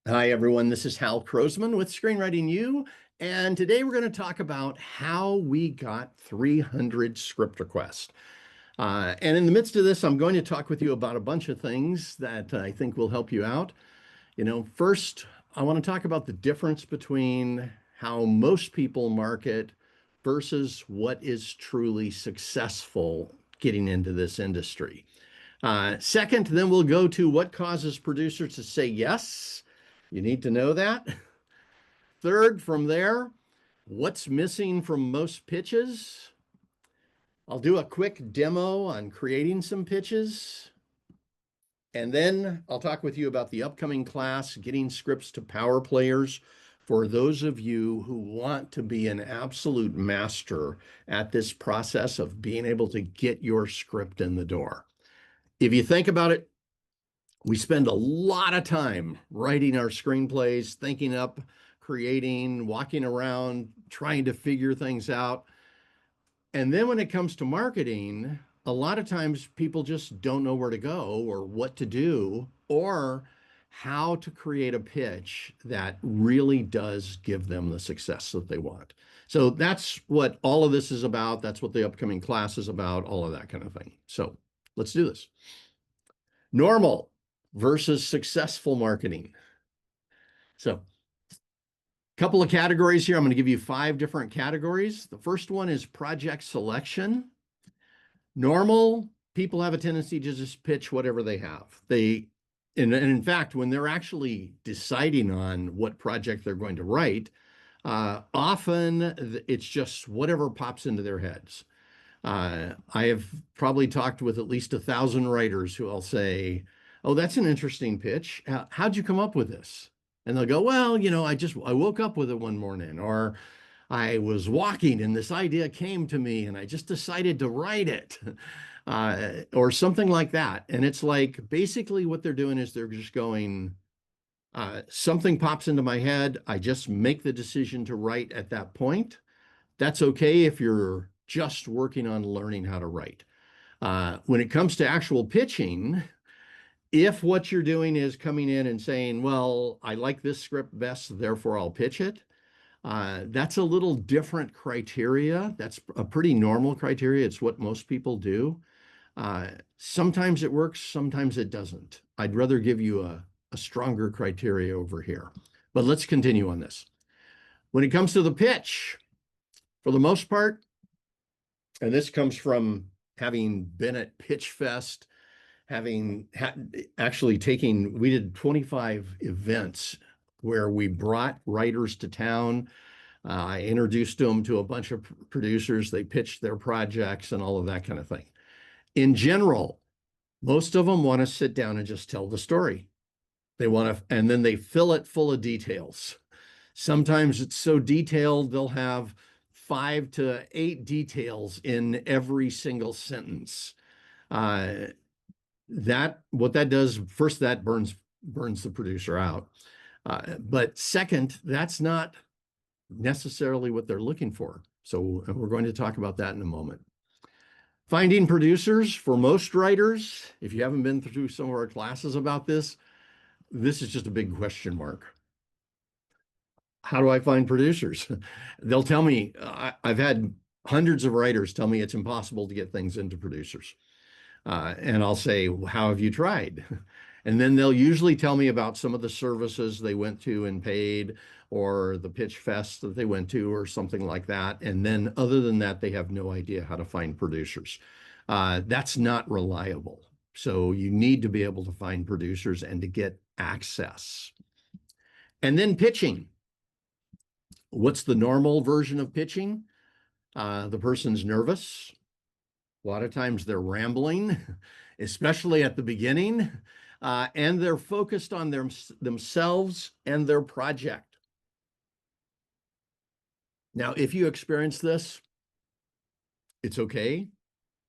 Hi, everyone. This is Hal Krosman with Screenwriting U, and today we're going to talk about how we got 300 script requests. And in the midst of this, I'm going to talk with you about a bunch of things that I think will help you out. First, I want to talk about the difference between how most people market versus what is truly successful getting into this industry. Second, then we'll go to what causes producers to say yes. You need to know that. Third, from there, what's missing from most pitches? I'll do a quick demo on creating some pitches. And then I'll talk with you about the upcoming class, Getting Scripts to Power Players, for those of you who want to be an absolute master at this process of being able to get your script in the door. If you think about it, we spend a lot of time writing our screenplays, thinking up, creating, walking around, trying to figure things out. And then when it comes to marketing, a lot of times people just don't know where to go or what to do or how to create a pitch that really does give them the success that they want. So that's what all of this is about. That's what the upcoming class is about, all of that kind of thing. So let's do this. Normal versus successful marketing. So, a couple of categories here. I'm going to give you 5 different categories. The first one is project selection. Normal people have a tendency to just pitch whatever they have. And in fact, when they're actually deciding on what project they're going to write, often it's just whatever pops into their heads. I have probably talked with at least 1,000 writers who I'll say, "Oh, that's an interesting pitch. How'd you come up with this?" And they'll go, "Well, I woke up with it one morning, or I was walking and this idea came to me and I just decided to write it," or something like that. And it's like basically what they're doing is they're just going, something pops into my head. I just make the decision to write at that point. That's okay if you're just working on learning how to write. When it comes to actual pitching, if what you're doing is coming in and saying, "Well, I like this script best, therefore I'll pitch it," that's a little different criteria. That's a pretty normal criteria. It's what most people do. Sometimes it works, sometimes it doesn't. I'd rather give you a stronger criteria over here. But let's continue on this. When it comes to the pitch, for the most part, and this comes from having been at Pitch Fest, actually we did 25 events where we brought writers to town. I introduced them to a bunch of producers. They pitched their projects and all of that kind of thing. In general, most of them want to sit down and just tell the story. And then they fill it full of details. Sometimes it's so detailed, they'll have 5 to 8 details in every single sentence. What that does, first, that burns the producer out. But second, that's not necessarily what they're looking for. So we're going to talk about that in a moment. Finding producers for most writers, if you haven't been through some of our classes about this is just a big question mark. How do I find producers? They'll tell me, I've had hundreds of writers tell me it's impossible to get things into producers. And I'll say, "Well, how have you tried?" And then they'll usually tell me about some of the services they went to and paid, or the pitch fest that they went to, or something like that. And then other than that, they have no idea how to find producers. That's not reliable. So you need to be able to find producers and to get access. And then pitching. What's the normal version of pitching? The person's nervous. A lot of times they're rambling, especially at the beginning, and they're focused on themselves and their project. Now, if you experience this, it's okay.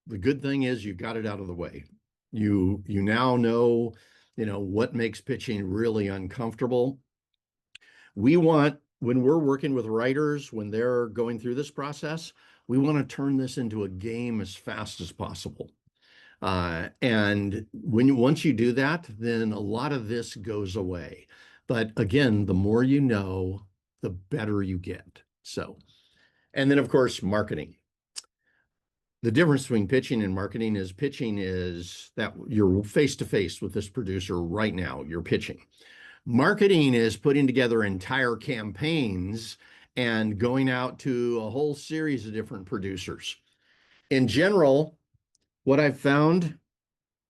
The good thing is you got it out of the way. You now know, what makes pitching really uncomfortable. When we're working with writers, when they're going through this process, we want to turn this into a game as fast as possible. And once you do that, then a lot of this goes away. But again, the more you know, the better you get. So, and then of course, marketing. The difference between pitching and marketing is that you're face to face with this producer right now, you're pitching. Marketing is putting together entire campaigns and going out to a whole series of different producers. In general, what I've found,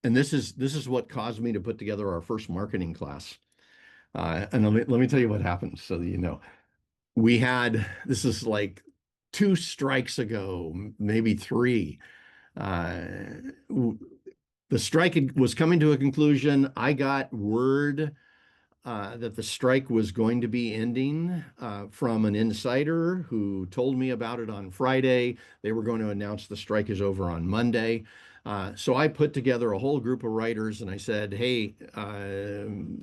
and this is what caused me to put together our first marketing class. And let me tell you what happened so that you know. This is like 2 strikes ago, maybe 3. Uh, the strike was coming to a conclusion. I got word that the strike was going to be ending from an insider who told me about it on Friday. They were going to announce the strike is over on Monday. So I put together a whole group of writers and I said, hey,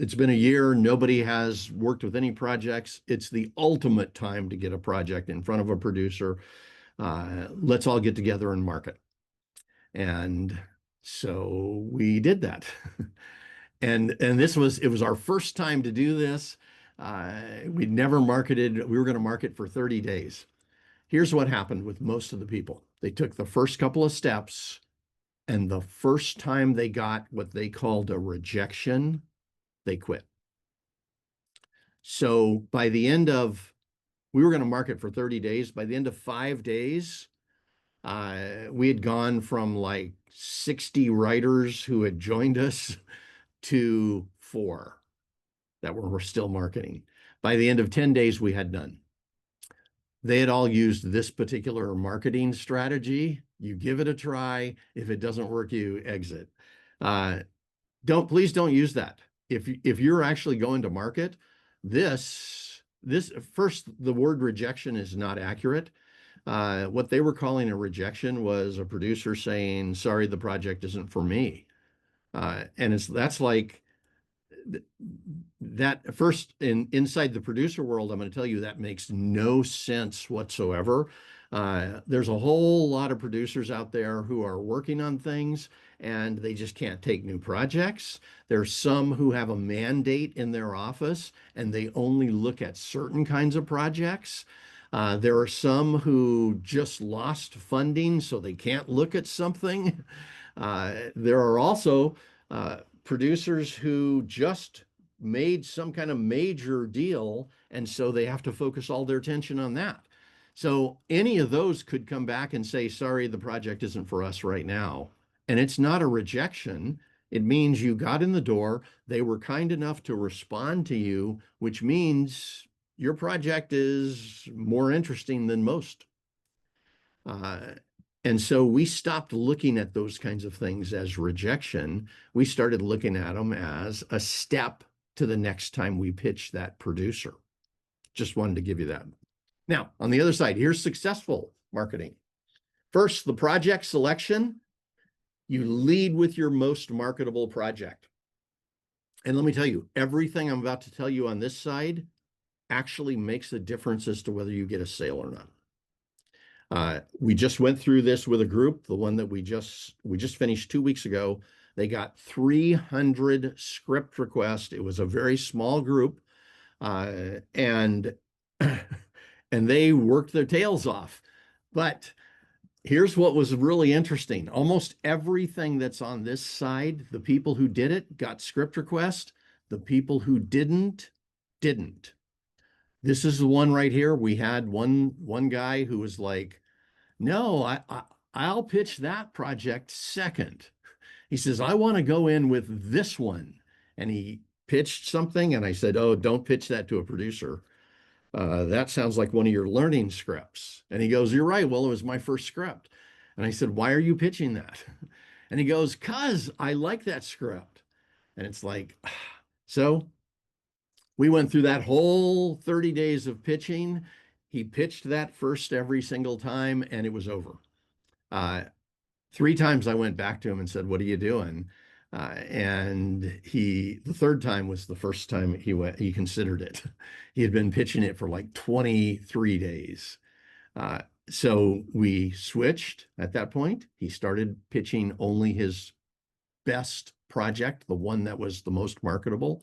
it's been a year. Nobody has worked with any projects. It's the ultimate time to get a project in front of a producer. Let's all get together and market. And so we did that. And it was our first time to do this. We'd never marketed. We were going to market for 30 days. Here's what happened with most of the people. They took the first couple of steps, and the first time they got what they called a rejection, they quit. So by the end of, we were going to market for 30 days. By the end of 5 days, we had gone from like 60 writers who had joined us to 4 that were still marketing. By the end of 10 days, we had none. They had all used this particular marketing strategy. You give it a try. If it doesn't work, you exit. Please don't use that. If you're actually going to market, this first, the word rejection is not accurate. What they were calling a rejection was a producer saying, sorry, the project isn't for me. And that's like that first inside the producer world, I'm going to tell you that makes no sense whatsoever. There's a whole lot of producers out there who are working on things and they just can't take new projects. There's some who have a mandate in their office and they only look at certain kinds of projects. There are some who just lost funding, so they can't look at something. There are also producers who just made some kind of major deal, and so they have to focus all their attention on that. So any of those could come back and say, sorry, the project isn't for us right now. And it's not a rejection. It means you got in the door, they were kind enough to respond to you, which means your project is more interesting than most. And so we stopped looking at those kinds of things as rejection. We started looking at them as a step to the next time we pitch that producer. Just wanted to give you that. Now, on the other side, here's successful marketing. First, the project selection. You lead with your most marketable project. And let me tell you, everything I'm about to tell you on this side actually makes a difference as to whether you get a sale or not. We just went through this with a group, the one that we just finished 2 weeks ago. They got 300 script requests. It was a very small group, and they worked their tails off. But here's what was really interesting. Almost everything that's on this side, the people who did it got script requests. The people who didn't. This is the one right here. We had one guy who was like, no, I'll pitch that project second. He says, I want to go in with this one. And he pitched something. And I said, oh, don't pitch that to a producer. That sounds like one of your learning scripts. And he goes, you're right. Well, it was my first script. And I said, why are you pitching that? And he goes, 'cause I like that script. And it's like, so we went through that whole 30 days of pitching. He pitched that first every single time, and it was over. 3 times I went back to him and said, what are you doing? And the third time was the first time he considered it. He had been pitching it for like 23 days. So we switched at that point. He started pitching only his best project, the one that was the most marketable.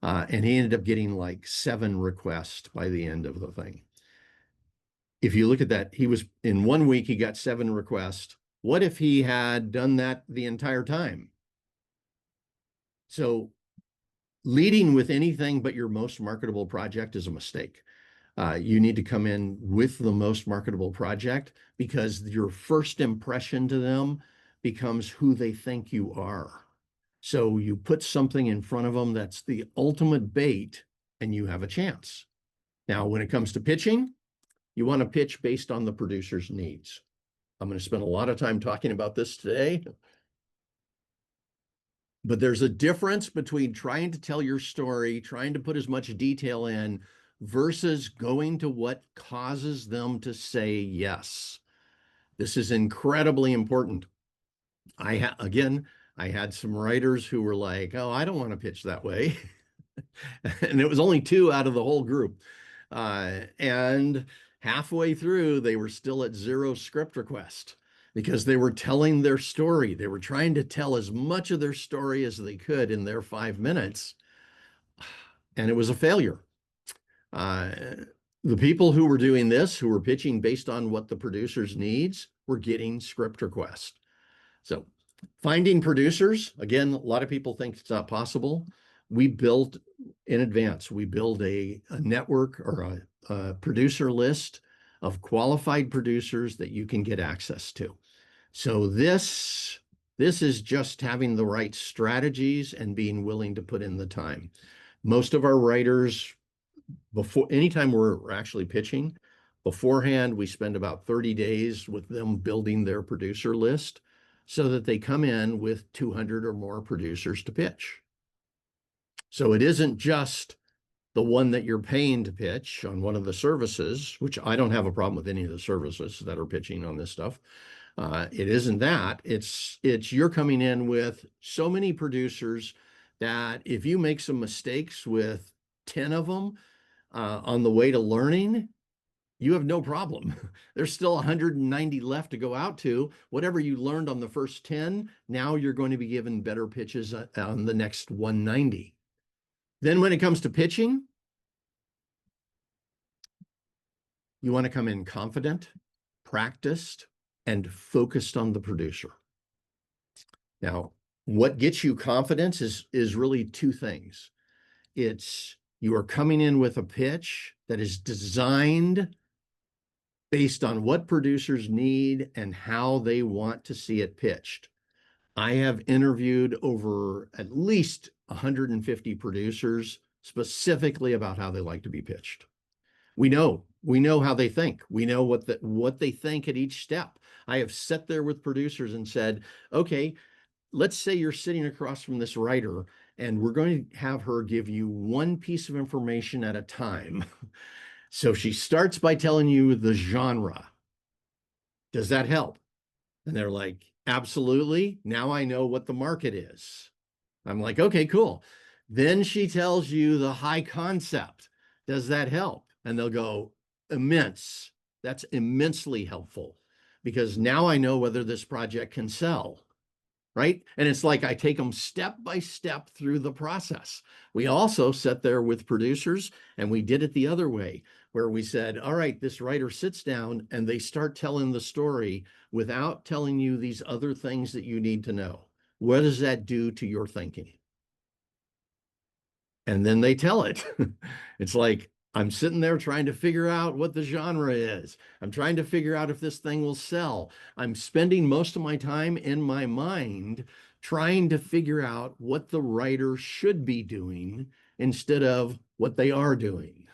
And he ended up getting like 7 requests by the end of the thing. If you look at that, he was in 1 week, he got 7 requests. What if he had done that the entire time? So leading with anything but your most marketable project is a mistake. You need to come in with the most marketable project, because your first impression to them becomes who they think you are. So you put something in front of them that's the ultimate bait, and you have a chance. Now, when it comes to pitching, you want to pitch based on the producer's needs. I'm going to spend a lot of time talking about this today. But there's a difference between trying to tell your story, trying to put as much detail in, versus going to what causes them to say yes. This is incredibly important. I had some writers who were like, "Oh, I don't want to pitch that way." And it was only 2 out of the whole group. And halfway through, they were still at 0 script request, because they were telling their story. They were trying to tell as much of their story as they could in their 5 minutes. And it was a failure. The people who were doing this, who were pitching based on what the producer's needs, were getting script requests. So finding producers, again, a lot of people think it's not possible. We built in advance. We build a network, or a producer list of qualified producers that you can get access to. So this is just having the right strategies and being willing to put in the time. Most of our writers, anytime we're actually pitching, beforehand, we spend about 30 days with them building their producer list, so that they come in with 200 or more producers to pitch. So it isn't just the one that you're paying to pitch on one of the services, which I don't have a problem with any of the services that are pitching on this stuff. It isn't that. It's you're coming in with so many producers that if you make some mistakes with 10 of them on the way to learning, you have no problem. There's still 190 left to go out to. Whatever you learned on the first 10, now you're going to be given better pitches on the next 190. Then when it comes to pitching, you want to come in confident, practiced, and focused on the producer. Now, what gets you confidence is really 2 things. It's you are coming in with a pitch that is designed based on what producers need and how they want to see it pitched. I have interviewed over at least 150 producers specifically about how they like to be pitched. We know how they think. We know what they think at each step. I have sat there with producers and said, okay, let's say you're sitting across from this writer, and we're going to have her give you one piece of information at a time. So she starts by telling you the genre. Does that help? And they're like, absolutely. Now I know what the market is. I'm like, okay, cool. Then she tells you the high concept. Does that help? And they'll go, immense. That's immensely helpful, because now I know whether this project can sell. Right? And it's like I take them step by step through the process. We also sat there with producers, and we did it the other way, where we said, all right, this writer sits down and they start telling the story without telling you these other things that you need to know. What does that do to your thinking? And then they tell it. It's like, I'm sitting there trying to figure out what the genre is. I'm trying to figure out if this thing will sell. I'm spending most of my time in my mind trying to figure out what the writer should be doing instead of what they are doing.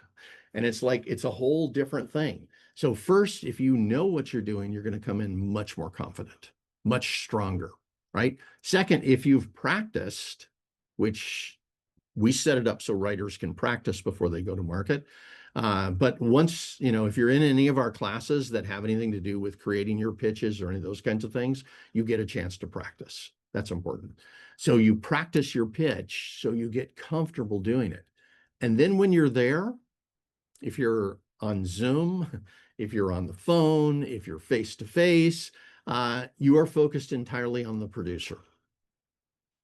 And it's like, it's a whole different thing. So first, if you know what you're doing, you're going to come in much more confident, much stronger, right? Second, if you've practiced, which we set it up so writers can practice before they go to market. But once, if you're in any of our classes that have anything to do with creating your pitches or any of those kinds of things, you get a chance to practice. That's important. So you practice your pitch so you get comfortable doing it. And then when you're there, if you're on Zoom, if you're on the phone, if you're face-to-face, you are focused entirely on the producer.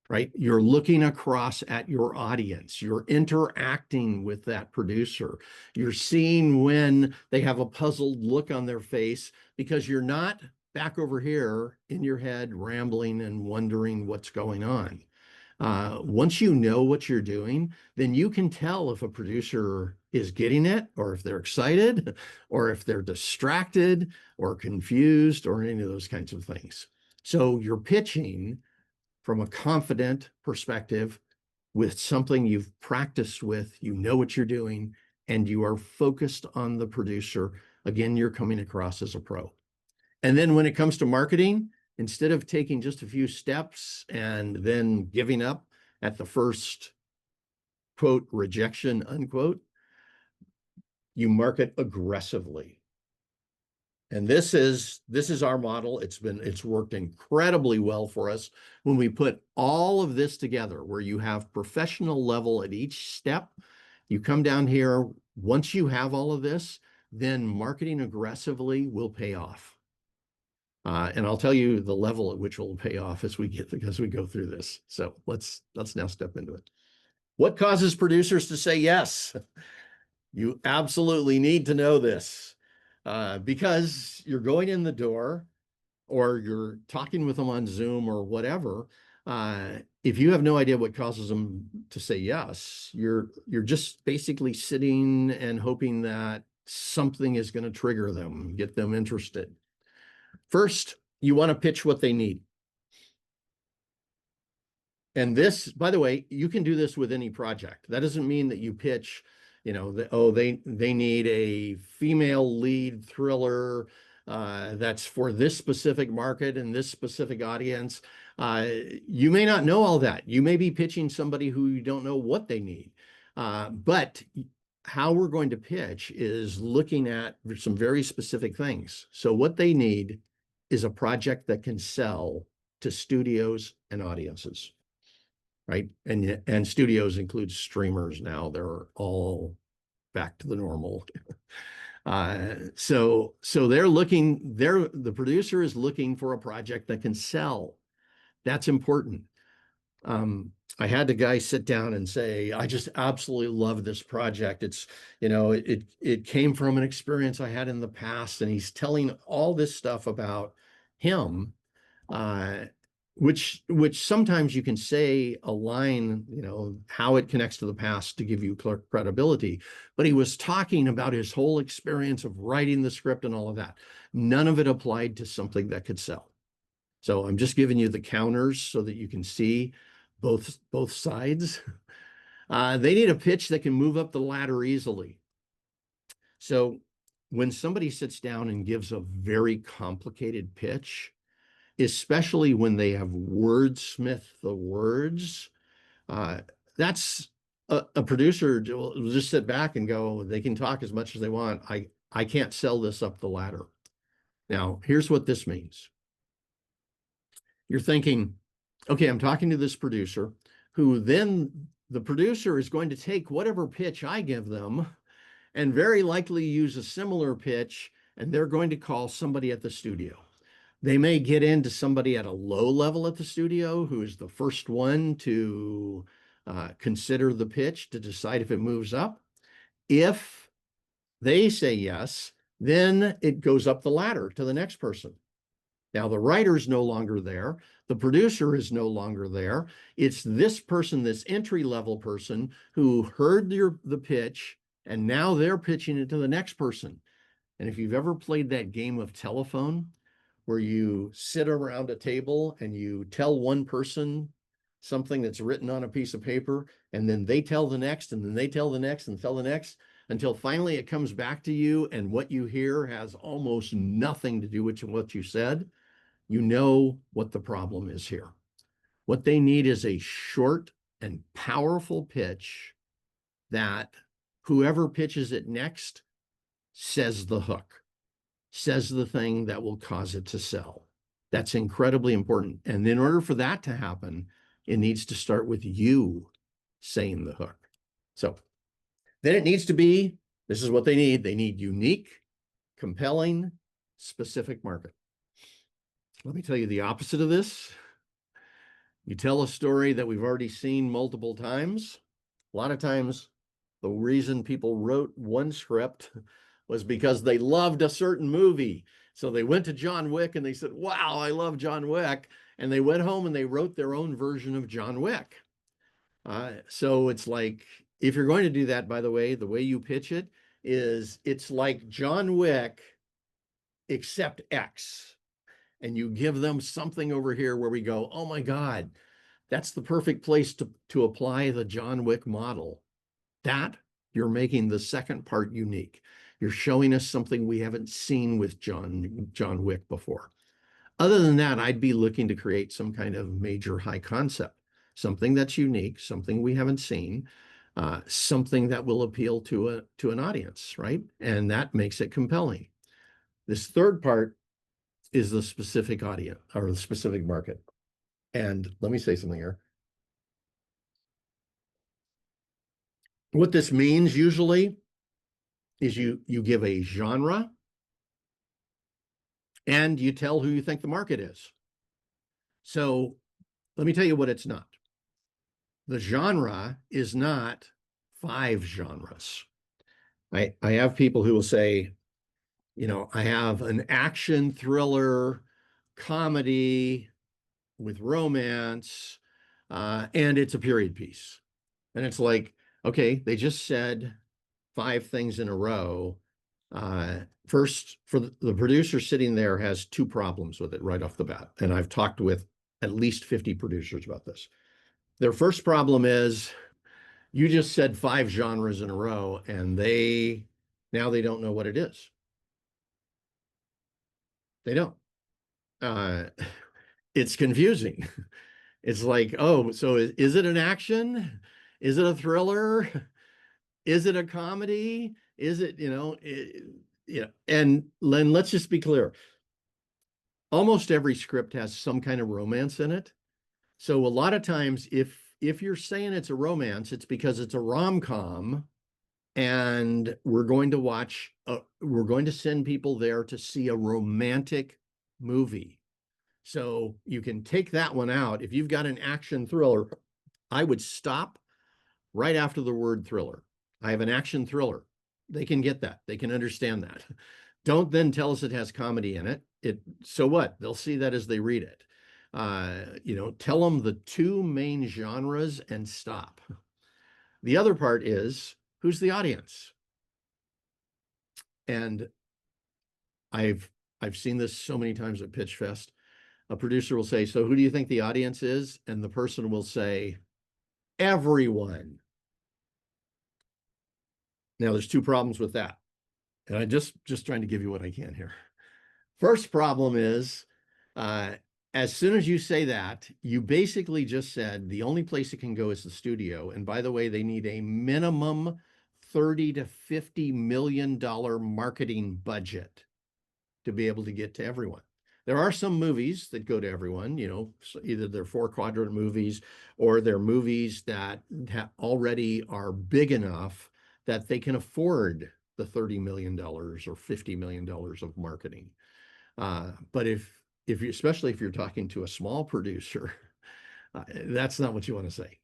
right? You're looking across at your audience. You're interacting with that producer. You're seeing when they have a puzzled look on their face because you're not back over here in your head rambling and wondering what's going on. Once you know what you're doing, then you can tell if a producer is getting it, or if they're excited, or if they're distracted, or confused, or any of those kinds of things. So you're pitching from a confident perspective with something you've practiced with, you know what you're doing, and you are focused on the producer. Again, you're coming across as a pro. And then when it comes to marketing, instead of taking just a few steps and then giving up at the first quote rejection unquote, you market aggressively. And this is our model. It's worked incredibly well for us when we put all of this together, where you have professional level at each step. You come down here, once you have all of this, then marketing aggressively will pay off. And I'll tell you the level at which it will pay off as we go through this. So let's now step into it. What causes producers to say yes? You absolutely need to know this. Because you're going in the door or you're talking with them on Zoom or whatever. If you have no idea what causes them to say yes, you're just basically sitting and hoping that something is going to trigger them, get them interested. First, you want to pitch what they need. And this, by the way, you can do this with any project. That doesn't mean that you pitch, they need a female lead thriller that's for this specific market and this specific audience. You may not know all that. You may be pitching somebody who you don't know what they need. But how we're going to pitch is looking at some very specific things. So what they need is a project that can sell to studios and audiences. Right. And studios include streamers now. They're all back to the normal. So the producer is looking for a project that can sell. That's important. I had the guy sit down and say, I just absolutely love this project. It came from an experience I had in the past, and he's telling all this stuff about him. Which sometimes you can say a line, how it connects to the past to give you credibility. But he was talking about his whole experience of writing the script and all of that. None of it applied to something that could sell. So I'm just giving you the counters so that you can see both sides. They need a pitch that can move up the ladder easily. So when somebody sits down and gives a very complicated pitch, especially when they have wordsmith the words, that's a producer will just sit back and go, they can talk as much as they want. I can't sell this up the ladder. Now, here's what this means. You're thinking, okay, I'm talking to this producer who then the producer is going to take whatever pitch I give them and very likely use a similar pitch, and they're going to call somebody at the studio. They may get into somebody at a low level at the studio who is the first one to consider the pitch to decide if it moves up. If they say yes, then it goes up the ladder to the next person. Now, the writer's no longer there. The producer is no longer there. It's this person, this entry-level person who heard the pitch, and now they're pitching it to the next person. And if you've ever played that game of telephone, where you sit around a table and you tell one person something that's written on a piece of paper, and then they tell the next, and then they tell the next, and tell the next, until finally it comes back to you, and what you hear has almost nothing to do with what you said. You know what the problem is here. What they need is a short and powerful pitch that whoever pitches it next says the hook, says the thing that will cause it to sell. That's incredibly important. And in order for that to happen, it needs to start with you saying the hook. So then it needs to be, this is what they need. They need unique, compelling, specific market. Let me tell you the opposite of this. You tell a story that we've already seen multiple times. A lot of times, the reason people wrote one script was because they loved a certain movie. So they went to John Wick and they said, wow, I love John Wick. And they went home and they wrote their own version of John Wick. So it's like, if you're going to do that, by the way you pitch it is it's like John Wick, except X. And you give them something over here where we go, oh my God, that's the perfect place to apply the John Wick model. That you're making the second part unique. You're showing us something we haven't seen with John Wick before. Other than that, I'd be looking to create some kind of major high concept, something that's unique, something we haven't seen, something that will appeal to an audience, right? And that makes it compelling. This third part is the specific audience or the specific market. And let me say something here. What this means usually is you give a genre and you tell who you think the market is. So let me tell you what it's not. The genre is not 5 genres. I have people who will say, I have an action thriller, comedy with romance, and it's a period piece. And it's like, okay, they just said 5 things in a row. First, for the producer sitting there has 2 problems with it right off the bat. And I've talked with at least 50 producers about this. Their first problem is you just said 5 genres in a row and now they don't know what it is. They don't. It's confusing. It's like, oh, so is it an action? Is it a thriller? Is it a comedy? Is it, and then let's just be clear. Almost every script has some kind of romance in it. So a lot of times if you're saying it's a romance, it's because it's a rom-com and we're going to send people there to see a romantic movie. So you can take that one out. If you've got an action thriller, I would stop right after the word thriller. I have an action thriller. They can get that. They can understand that. Don't then tell us it has comedy in it. So what? They'll see that as they read it. Tell them the 2 main genres and stop. The other part is, who's the audience? And I've seen this so many times at Pitch Fest. A producer will say, so who do you think the audience is? And the person will say, everyone. Now, there's 2 problems with that. And I'm just trying to give you what I can here. First problem is, as soon as you say that, you basically just said the only place it can go is the studio. And by the way, they need a minimum $30 to $50 million marketing budget to be able to get to everyone. There are some movies that go to everyone, either they're 4-quadrant movies or they're movies that already are big enough that they can afford the $30 million or $50 million of marketing. But especially if you're talking to a small producer, that's not what you want to say.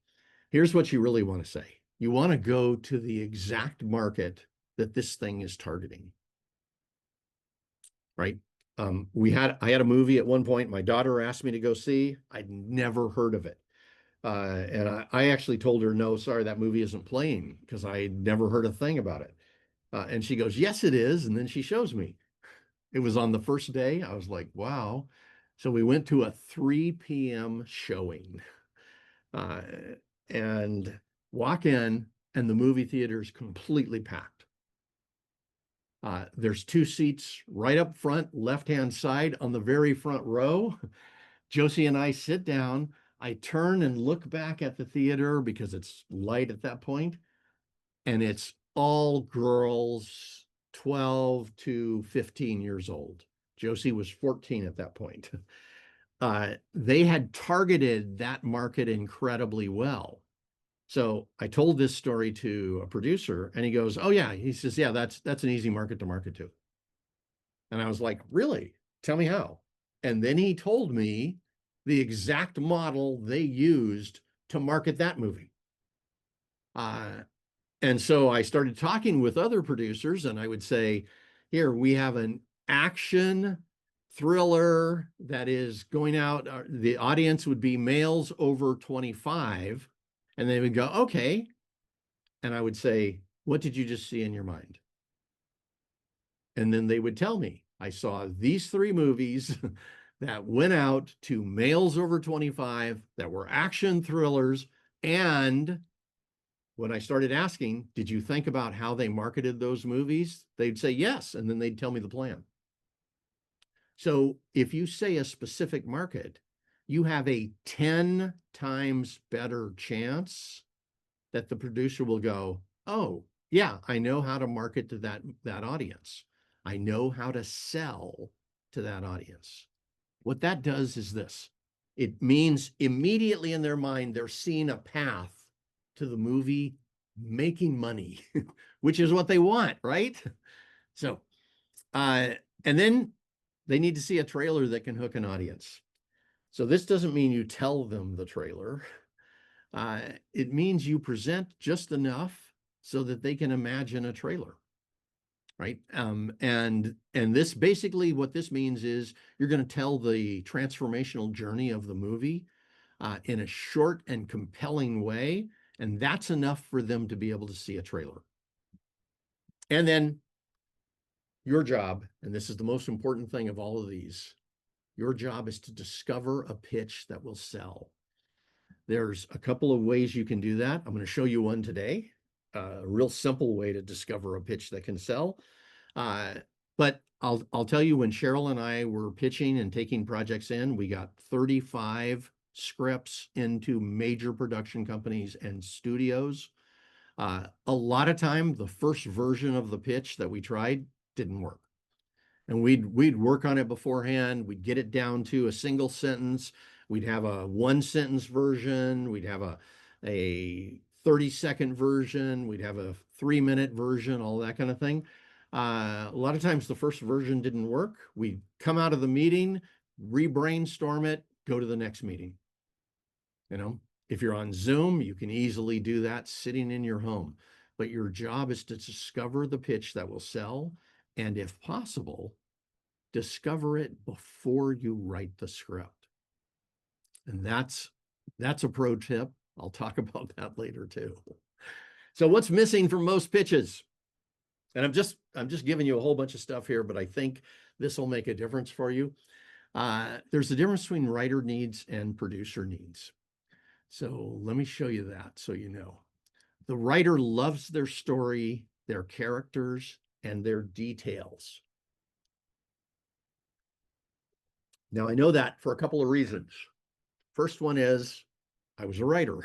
Here's what you really want to say. You want to go to the exact market that this thing is targeting, right? I had a movie at one point my daughter asked me to go see. I'd never heard of it. And I actually told her, no, sorry, that movie isn't playing because I'd never heard a thing about it. And she goes, yes, it is. And then she shows me. It was on the first day. I was like, wow. So we went to a 3 p.m. showing and walk in and the movie theater is completely packed. There's 2 seats right up front, left-hand side on the very front row. Josie and I sit down. I turn and look back at the theater because it's light at that point, and it's all girls 12 to 15 years old. Josie was 14 at that point. They had targeted that market incredibly well. So I told this story to a producer and he goes, oh yeah, he says, yeah, that's an easy market to market to. And I was like, really? Tell me how. And then he told me the exact model they used to market that movie. And so I started talking with other producers, and I would say, here, we have an action thriller that is going out. The audience would be males over 25. And they would go, okay. And I would say, what did you just see in your mind? And then they would tell me, I saw these three movies that went out to males over 25 that were action thrillers. And when I started asking, did you think about how they marketed those movies? They'd say yes. And then they'd tell me the plan. So if you say a specific market, you have a 10 times better chance that the producer will go, oh, yeah, I know how to market to that audience. I know how to sell to that audience. What that does is this. It means immediately in their mind, they're seeing a path to the movie making money, which is what they want, right? So, and then they need to see a trailer that can hook an audience. So this doesn't mean you tell them the trailer. It means you present just enough so that they can imagine a trailer, right? And this basically what this means is you're going to tell the transformational journey of the movie in a short and compelling way, and that's enough for them to be able to see a trailer. And then your job, and this is the most important thing of all of these, your job is to discover a pitch that will sell. There's a couple of ways you can do that. I'm going to show you one today, a real simple way to discover a pitch that can sell. But I'll tell you, when Cheryl and I were pitching and taking projects in, we got 35 scripts into major production companies and studios. A lot of time, the first version of the pitch that we tried didn't work. And we'd work on it beforehand. We'd get it down to a single sentence. We'd have a 1-sentence version. We'd have a 30-second version. We'd have a 3-minute version, all that kind of thing. A lot of times the first version didn't work. We'd come out of the meeting, re-brainstorm it, go to the next meeting. You know, if you're on Zoom, you can easily do that sitting in your home. But your job is to discover the pitch that will sell. And if possible, discover it before you write the script. And that's a pro tip. I'll talk about that later too. So what's missing from most pitches? And I'm just giving you a whole bunch of stuff here, but I think this will make a difference for you. There's a difference between writer needs and producer needs. So let me show you that so you know. The writer loves their story, their characters, and their details. Now, I know that for a couple of reasons. First one is I was a writer.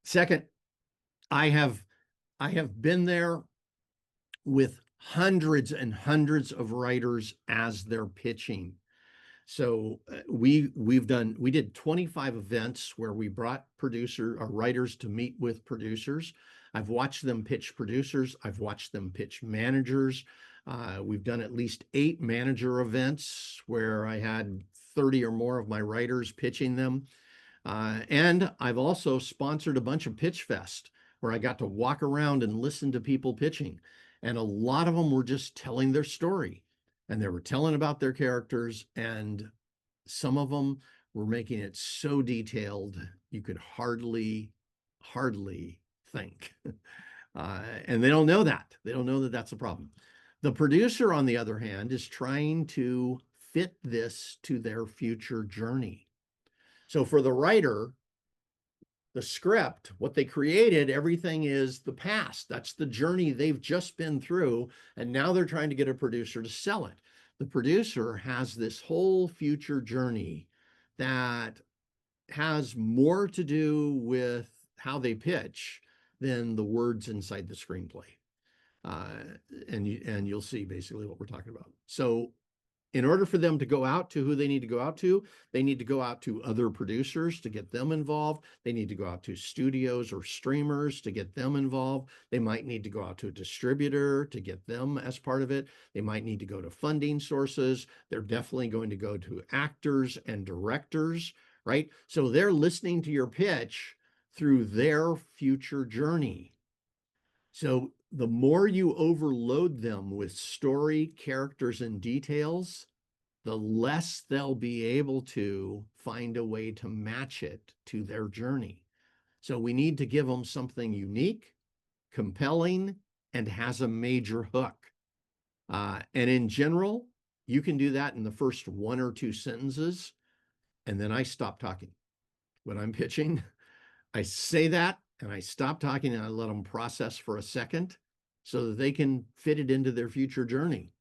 Second, I have been there with hundreds and hundreds of writers as they're pitching. So we did 25 events where we brought writers to meet with producers. I've watched them pitch producers. I've watched them pitch managers. We've done at least 8 manager events where I had 30 or more of my writers pitching them. And I've also sponsored a bunch of Pitch Fest where I got to walk around and listen to people pitching. And a lot of them were just telling their story. And they were telling about their characters, and some of them were making it so detailed you could hardly think. And they don't know that. They don't know that that's a problem. The producer, on the other hand, is trying to fit this to their future journey. So for the writer, the script, what they created, everything is the past. That's the journey they've just been through. And now they're trying to get a producer to sell it. The producer has this whole future journey that has more to do with how they pitch than the words inside the screenplay. And you'll see basically what we're talking about. So in order for them to go out to who they need to go out to, they need to go out to other producers to get them involved. They need to go out to studios or streamers to get them involved. They might need to go out to a distributor to get them as part of it. They might need to go to funding sources. They're definitely going to go to actors and directors, right? So they're listening to your pitch through their future journey. So the more you overload them with story, characters, and details, the less they'll be able to find a way to match it to their journey. So we need to give them something unique, compelling, and has a major hook. And in general, you can do that in the first 1 or 2 sentences, and then I stop talking. When I'm pitching, I say that and I stop talking and I let them process for a second so that they can fit it into their future journey.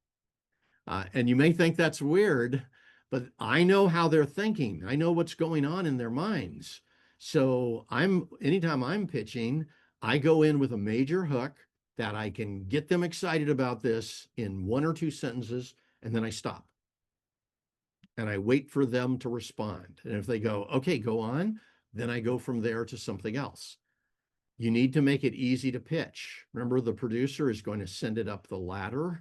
And you may think that's weird, but I know how they're thinking. I know what's going on in their minds. So anytime I'm pitching, I go in with a major hook that I can get them excited about this in 1 or 2 sentences, and then I stop. And I wait for them to respond. And if they go, okay, go on, then I go from there to something else. You need to make it easy to pitch. Remember, the producer is going to send it up the ladder.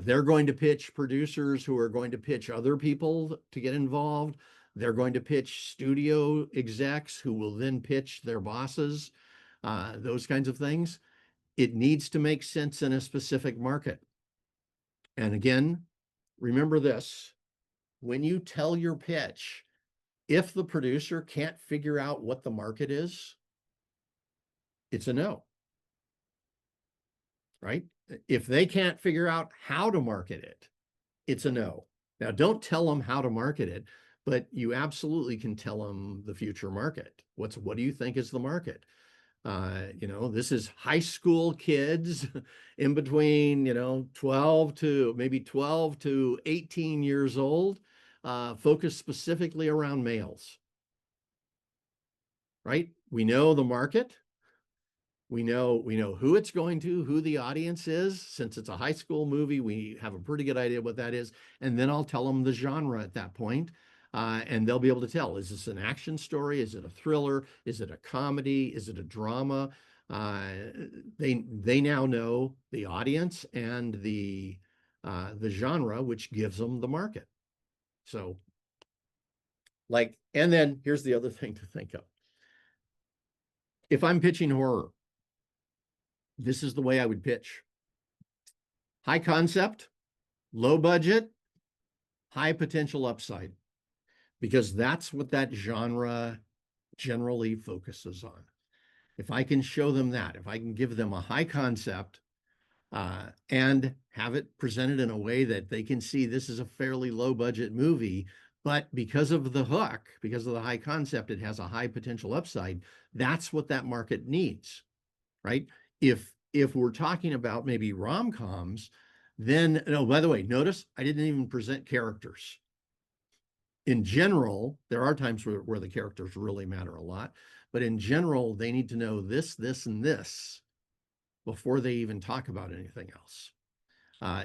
They're going to pitch producers who are going to pitch other people to get involved. They're going to pitch studio execs who will then pitch their bosses, those kinds of things. It needs to make sense in a specific market. And again, remember this, when you tell your pitch, if the producer can't figure out what the market is, it's a no, right? If they can't figure out how to market it, it's a no. Now, don't tell them how to market it, but you absolutely can tell them the future market. What do you think is the market? This is high school kids in between, 12 to 18 years old, focused specifically around males, right? We know the market. We know who it's going to, who the audience is. Since it's a high school movie, we have a pretty good idea what that is. And then I'll tell them the genre at that point, and they'll be able to tell, is this an action story? Is it a thriller? Is it a comedy? Is it a drama? They now know the audience and the genre, which gives them the market. So, and then here's the other thing to think of. If I'm pitching horror, this is the way I would pitch. High concept, low budget, high potential upside, because that's what that genre generally focuses on. If I can show them that, if I can give them a high concept and have it presented in a way that they can see this is a fairly low budget movie, but because of the hook, because of the high concept, it has a high potential upside. That's what that market needs, right? If we're talking about maybe rom-coms, then, no, by the way, notice I didn't even present characters. In general, there are times where the characters really matter a lot, but in general, they need to know this, this, and this before they even talk about anything else.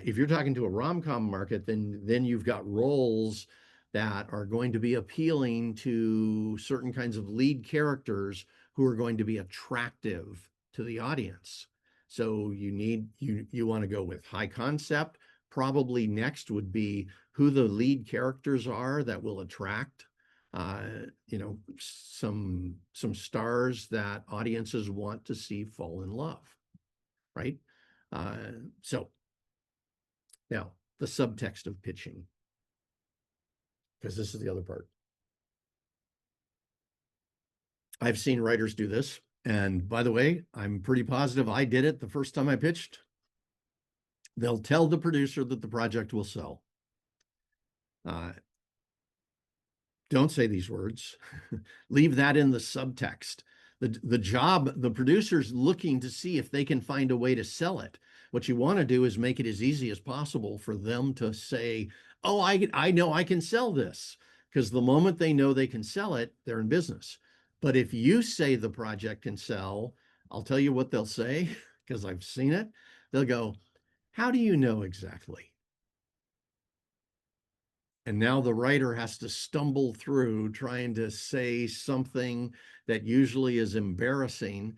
If you're talking to a rom-com market, then you've got roles that are going to be appealing to certain kinds of lead characters who are going to be attractive to the audience. So you want to go with high concept. Probably next would be who the lead characters are that will attract some stars that audiences want to see fall in love, right? So now the subtext of pitching, because this is the other part. I've seen writers do this. And by the way, I'm pretty positive I did it the first time I pitched. They'll tell the producer that the project will sell. Don't say these words. Leave that in the subtext. The producer's looking to see if they can find a way to sell it. What you want to do is make it as easy as possible for them to say, oh, I know I can sell this. Because the moment they know they can sell it, they're in business. But if you say the project can sell, I'll tell you what they'll say, because I've seen it. They'll go, how do you know exactly? And now the writer has to stumble through trying to say something that usually is embarrassing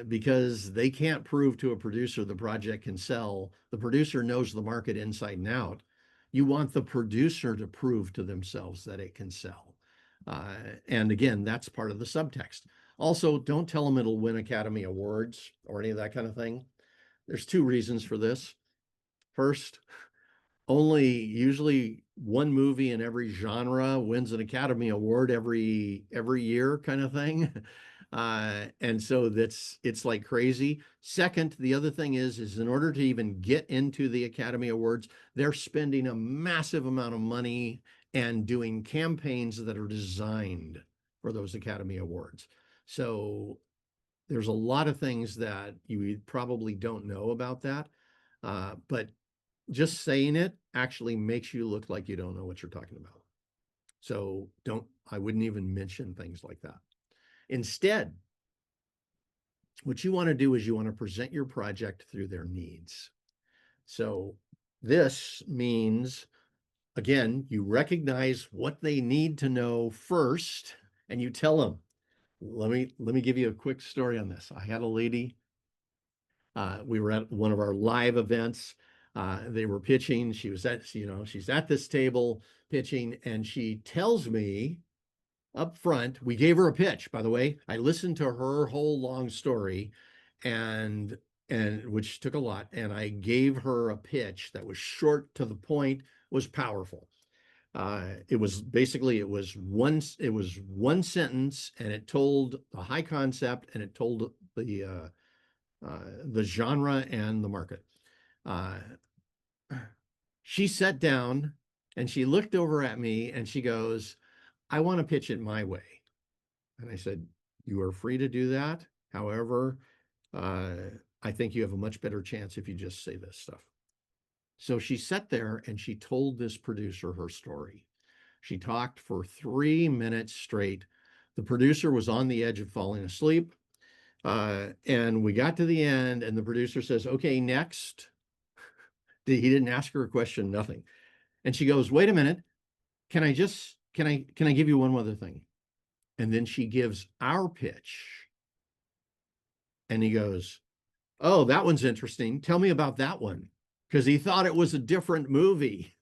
because they can't prove to a producer the project can sell. The producer knows the market inside and out. You want the producer to prove to themselves that it can sell. And again, that's part of the subtext. Also, don't tell them it'll win Academy Awards or any of that kind of thing. There's two reasons for this. First, only usually one movie in every genre wins an Academy Award every year kind of thing. And so it's like crazy. Second, the other thing is in order to even get into the Academy Awards, they're spending a massive amount of money and doing campaigns that are designed for those Academy Awards. So there's a lot of things that you probably don't know about that. But just saying it actually makes you look like you don't know what you're talking about. So I wouldn't even mention things like that. Instead, what you want to do is you want to present your project through their needs. So this means, again, you recognize what they need to know first, and you tell them. Let me give you a quick story on this. I had a lady, we were at one of our live events. They were pitching. She's at this table pitching, and she tells me up front, we gave her a pitch, by the way. I listened to her whole long story and which took a lot, and I gave her a pitch that was short to the point, was powerful. It was one sentence, and it told the high concept, and it told the genre and the market. She sat down and she looked over at me and she goes, I want to pitch it my way. And I said, you are free to do that. However, I think you have a much better chance if you just say this stuff. So she sat there and she told this producer her story. She talked for 3 minutes straight. The producer was on the edge of falling asleep. And we got to the end, and the producer says, okay, next. He didn't ask her a question, nothing. And she goes, wait a minute. Can I give you one other thing? And then she gives our pitch. And he goes, oh, that one's interesting. Tell me about that one. Because he thought it was a different movie.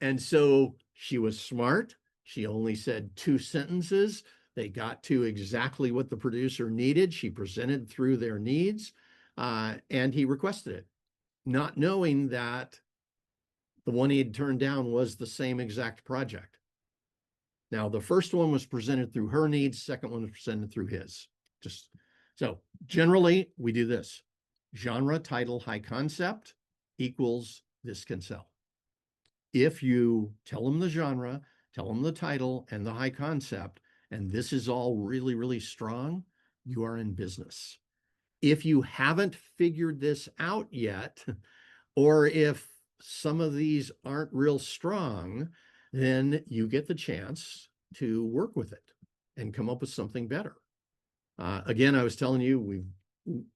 And so she was smart. She only said 2 sentences. They got to exactly what the producer needed. She presented through their needs, and he requested it, not knowing that the one he had turned down was the same exact project. Now, the first one was presented through her needs. Second one was presented through his. So generally, we do this. Genre, title, high concept equals this can sell. If you tell them the genre, tell them the title and the high concept, and this is all really, really strong, you are in business. If you haven't figured this out yet, or if some of these aren't real strong, then you get the chance to work with it and come up with something better. Again, I was telling you, we've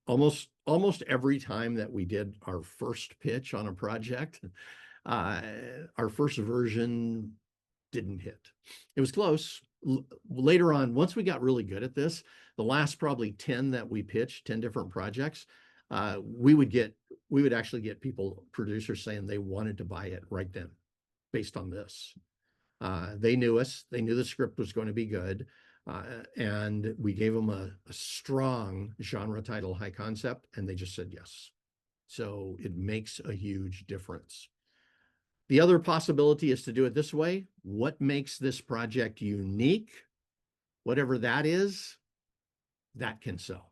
almost every time that we did our first pitch on a project, our first version didn't hit. It was close. Later on, once we got really good at this, the last probably 10 that we pitched, 10 different projects, we would actually get producers saying they wanted to buy it right then based on this. They knew us, they knew the script was going to be good. And we gave them a strong genre, title, high concept, and they just said yes. So it makes a huge difference. The other possibility is to do it this way. What makes this project unique? Whatever that is, that can sell.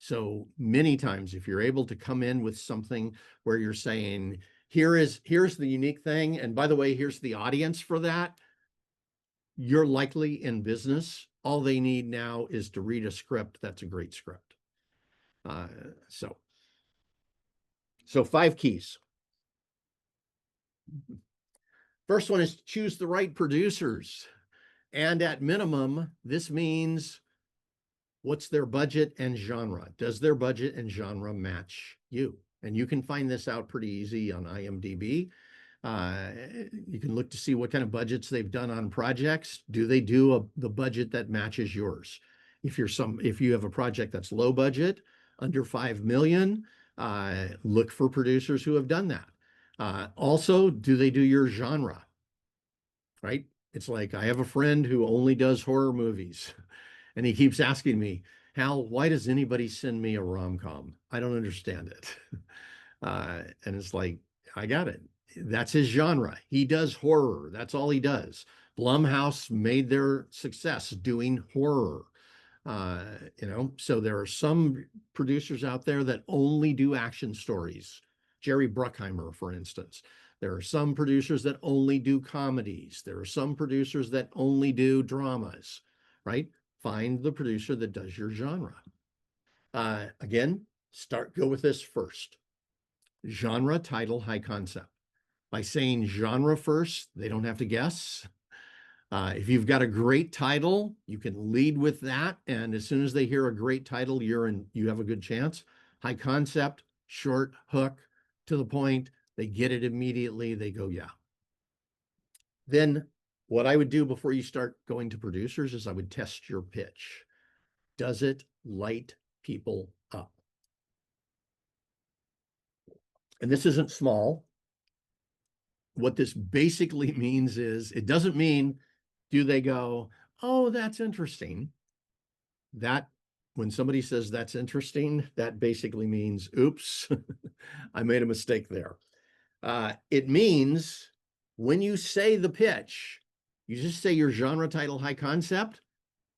So many times, if you're able to come in with something where you're saying, here's the unique thing, and by the way, here's the audience for that, you're likely in business. All they need now is to read a script. That's a great script. So 5 keys. First one is choose the right producers. And at minimum, this means what's their budget and genre? Does their budget and genre match you? And you can find this out pretty easy on IMDb. You can look to see what kind of budgets they've done on projects. Do they do the budget that matches yours? If you have a project that's low budget, under 5 million, look for producers who have done that. Also, do they do your genre? Right? It's like I have a friend who only does horror movies, and he keeps asking me, Hal, why does anybody send me a rom-com? I don't understand it. And it's like, I got it. That's his genre. He does horror. That's all he does. Blumhouse made their success doing horror. So there are some producers out there that only do action stories. Jerry Bruckheimer, for instance. There are some producers that only do comedies. There are some producers that only do dramas, right? Find the producer that does your genre. Again, go with this first. Genre, title, high concept. By saying genre first, they don't have to guess. If you've got a great title, you can lead with that. And as soon as they hear a great title, you have a good chance. High concept, short hook, to the point. They get it immediately. They go, yeah. Then what I would do before you start going to producers is I would test your pitch. Does it light people up? And this isn't small. What this basically means is it doesn't mean, do they go, oh, that's interesting. That when somebody says that's interesting, that basically means, oops, I made a mistake there. It means when you say the pitch, you just say your genre, title, high concept,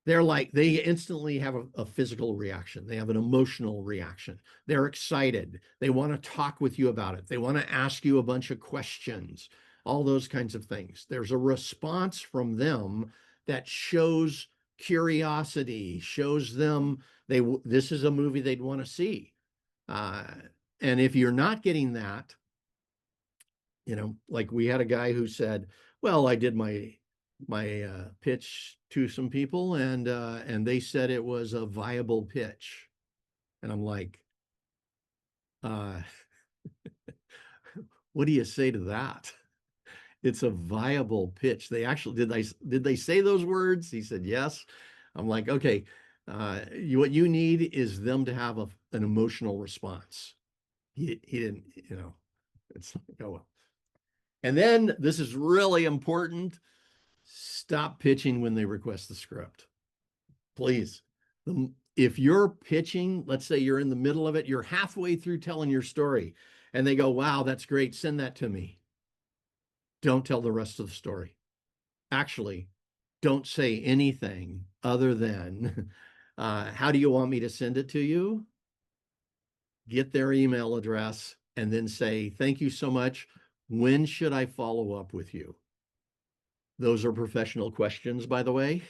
they instantly have a physical reaction. They have an emotional reaction. They're excited. They want to talk with you about it. They want to ask you a bunch of questions, all those kinds of things. There's a response from them that shows curiosity, shows them this is a movie they'd want to see. And if you're not getting that, like we had a guy who said, well, I did my pitch to some people and they said it was a viable pitch. And I'm like, what do you say to that? It's a viable pitch. They actually, did they say those words? He said, yes. I'm like, okay, what you need is them to have an emotional response. He didn't, it's like, oh, well. And then this is really important. Stop pitching when they request the script. Please. If you're pitching, let's say you're in the middle of it, you're halfway through telling your story, and they go, wow, that's great. Send that to me. Don't tell the rest of the story. Actually, don't say anything other than, how do you want me to send it to you? Get their email address and then say, thank you so much. When should I follow up with you? Those are professional questions, by the way.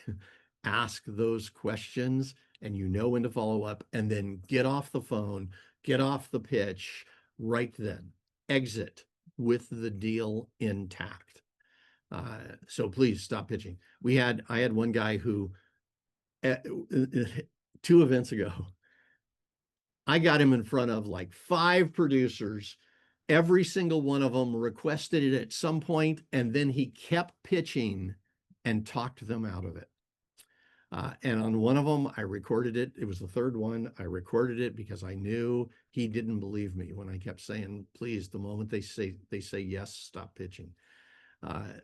Ask those questions and you know when to follow up, and then get off the phone, get off the pitch right then. Exit with the deal intact. So please stop pitching. I had one guy who, 2 events ago, I got him in front of like 5 producers. Every single one of them requested it at some point, and then he kept pitching and talked them out of it. And on one of them, I recorded it. It was the 3rd one. I recorded it because I knew he didn't believe me when I kept saying, please, the moment they say yes, stop pitching.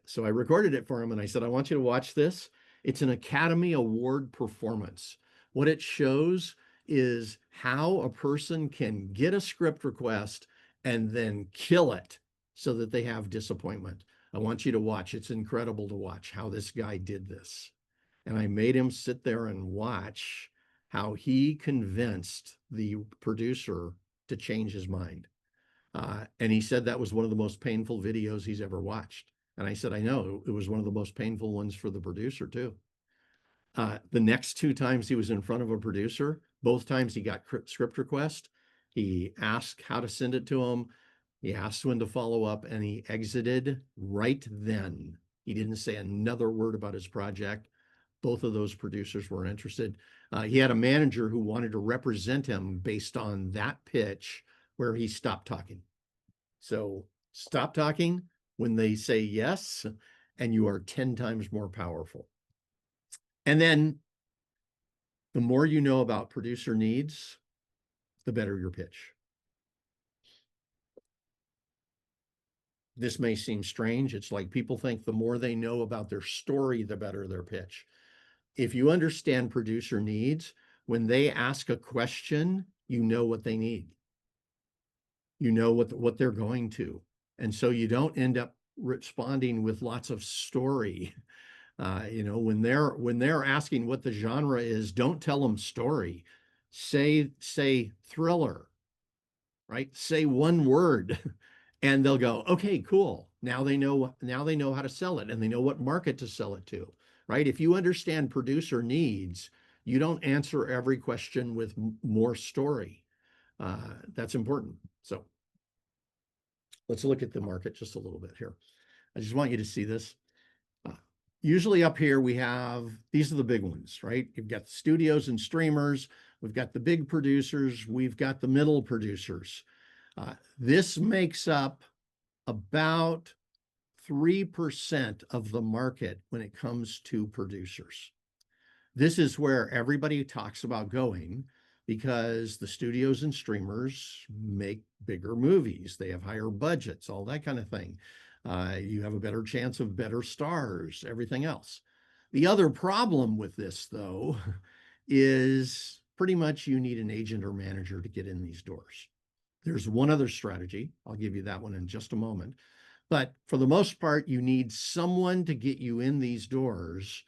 So I recorded it for him and I said, I want you to watch this. It's an Academy Award performance. What it shows is how a person can get a script request and then kill it so that they have disappointment. I want you to watch. It's incredible to watch how this guy did this. And I made him sit there and watch how he convinced the producer to change his mind. And he said that was one of the most painful videos he's ever watched. And I said, I know, it was one of the most painful ones for the producer too. The next 2 times he was in front of a producer, both times he got script request. He asked how to send it to him. He asked when to follow up, and he exited right then. He didn't say another word about his project. Both of those producers were interested. He had a manager who wanted to represent him based on that pitch where he stopped talking. So stop talking, when they say yes, and you are 10 times more powerful. And then the more you know about producer needs, the better your pitch. This may seem strange. It's like people think the more they know about their story, the better their pitch. If you understand producer needs, when they ask a question, you know what they need. You know what they're going to. And so you don't end up responding with lots of story. When they're asking what the genre is, don't tell them story. Say thriller, right? Say one word and they'll go, okay, cool. Now they know how to sell it and they know what market to sell it to, right? If you understand producer needs, you don't answer every question with more story. That's important. So let's look at the market just a little bit here. I just want you to see this. Usually up here we have, these are the big ones, right? You've got the studios and streamers, we've got the big producers, we've got the middle producers. This makes up about 3% of the market when it comes to producers. This is where everybody talks about going because the studios and streamers make bigger movies. They have higher budgets, all that kind of thing. You have a better chance of better stars, everything else. The other problem with this, though, is pretty much you need an agent or manager to get in these doors. There's one other strategy. I'll give you that one in just a moment. But for the most part, you need someone to get you in these doors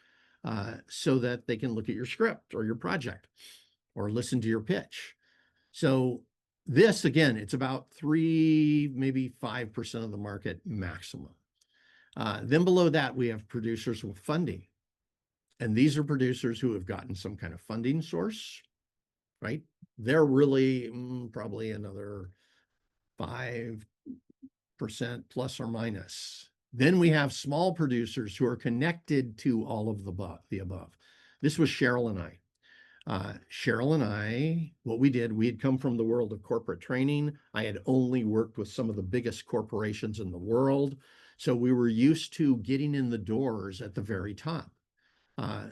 so that they can look at your script or your project or listen to your pitch. So this, again, it's about 3, maybe 5% of the market maximum. Then below that, we have producers with funding. And these are producers who have gotten some kind of funding source, right? They're really probably another 5% plus or minus. Then we have small producers who are connected to all of the above. This was Cheryl and I. Cheryl and I, what we did, we had come from the world of corporate training. I had only worked with some of the biggest corporations in the world. So we were used to getting in the doors at the very top.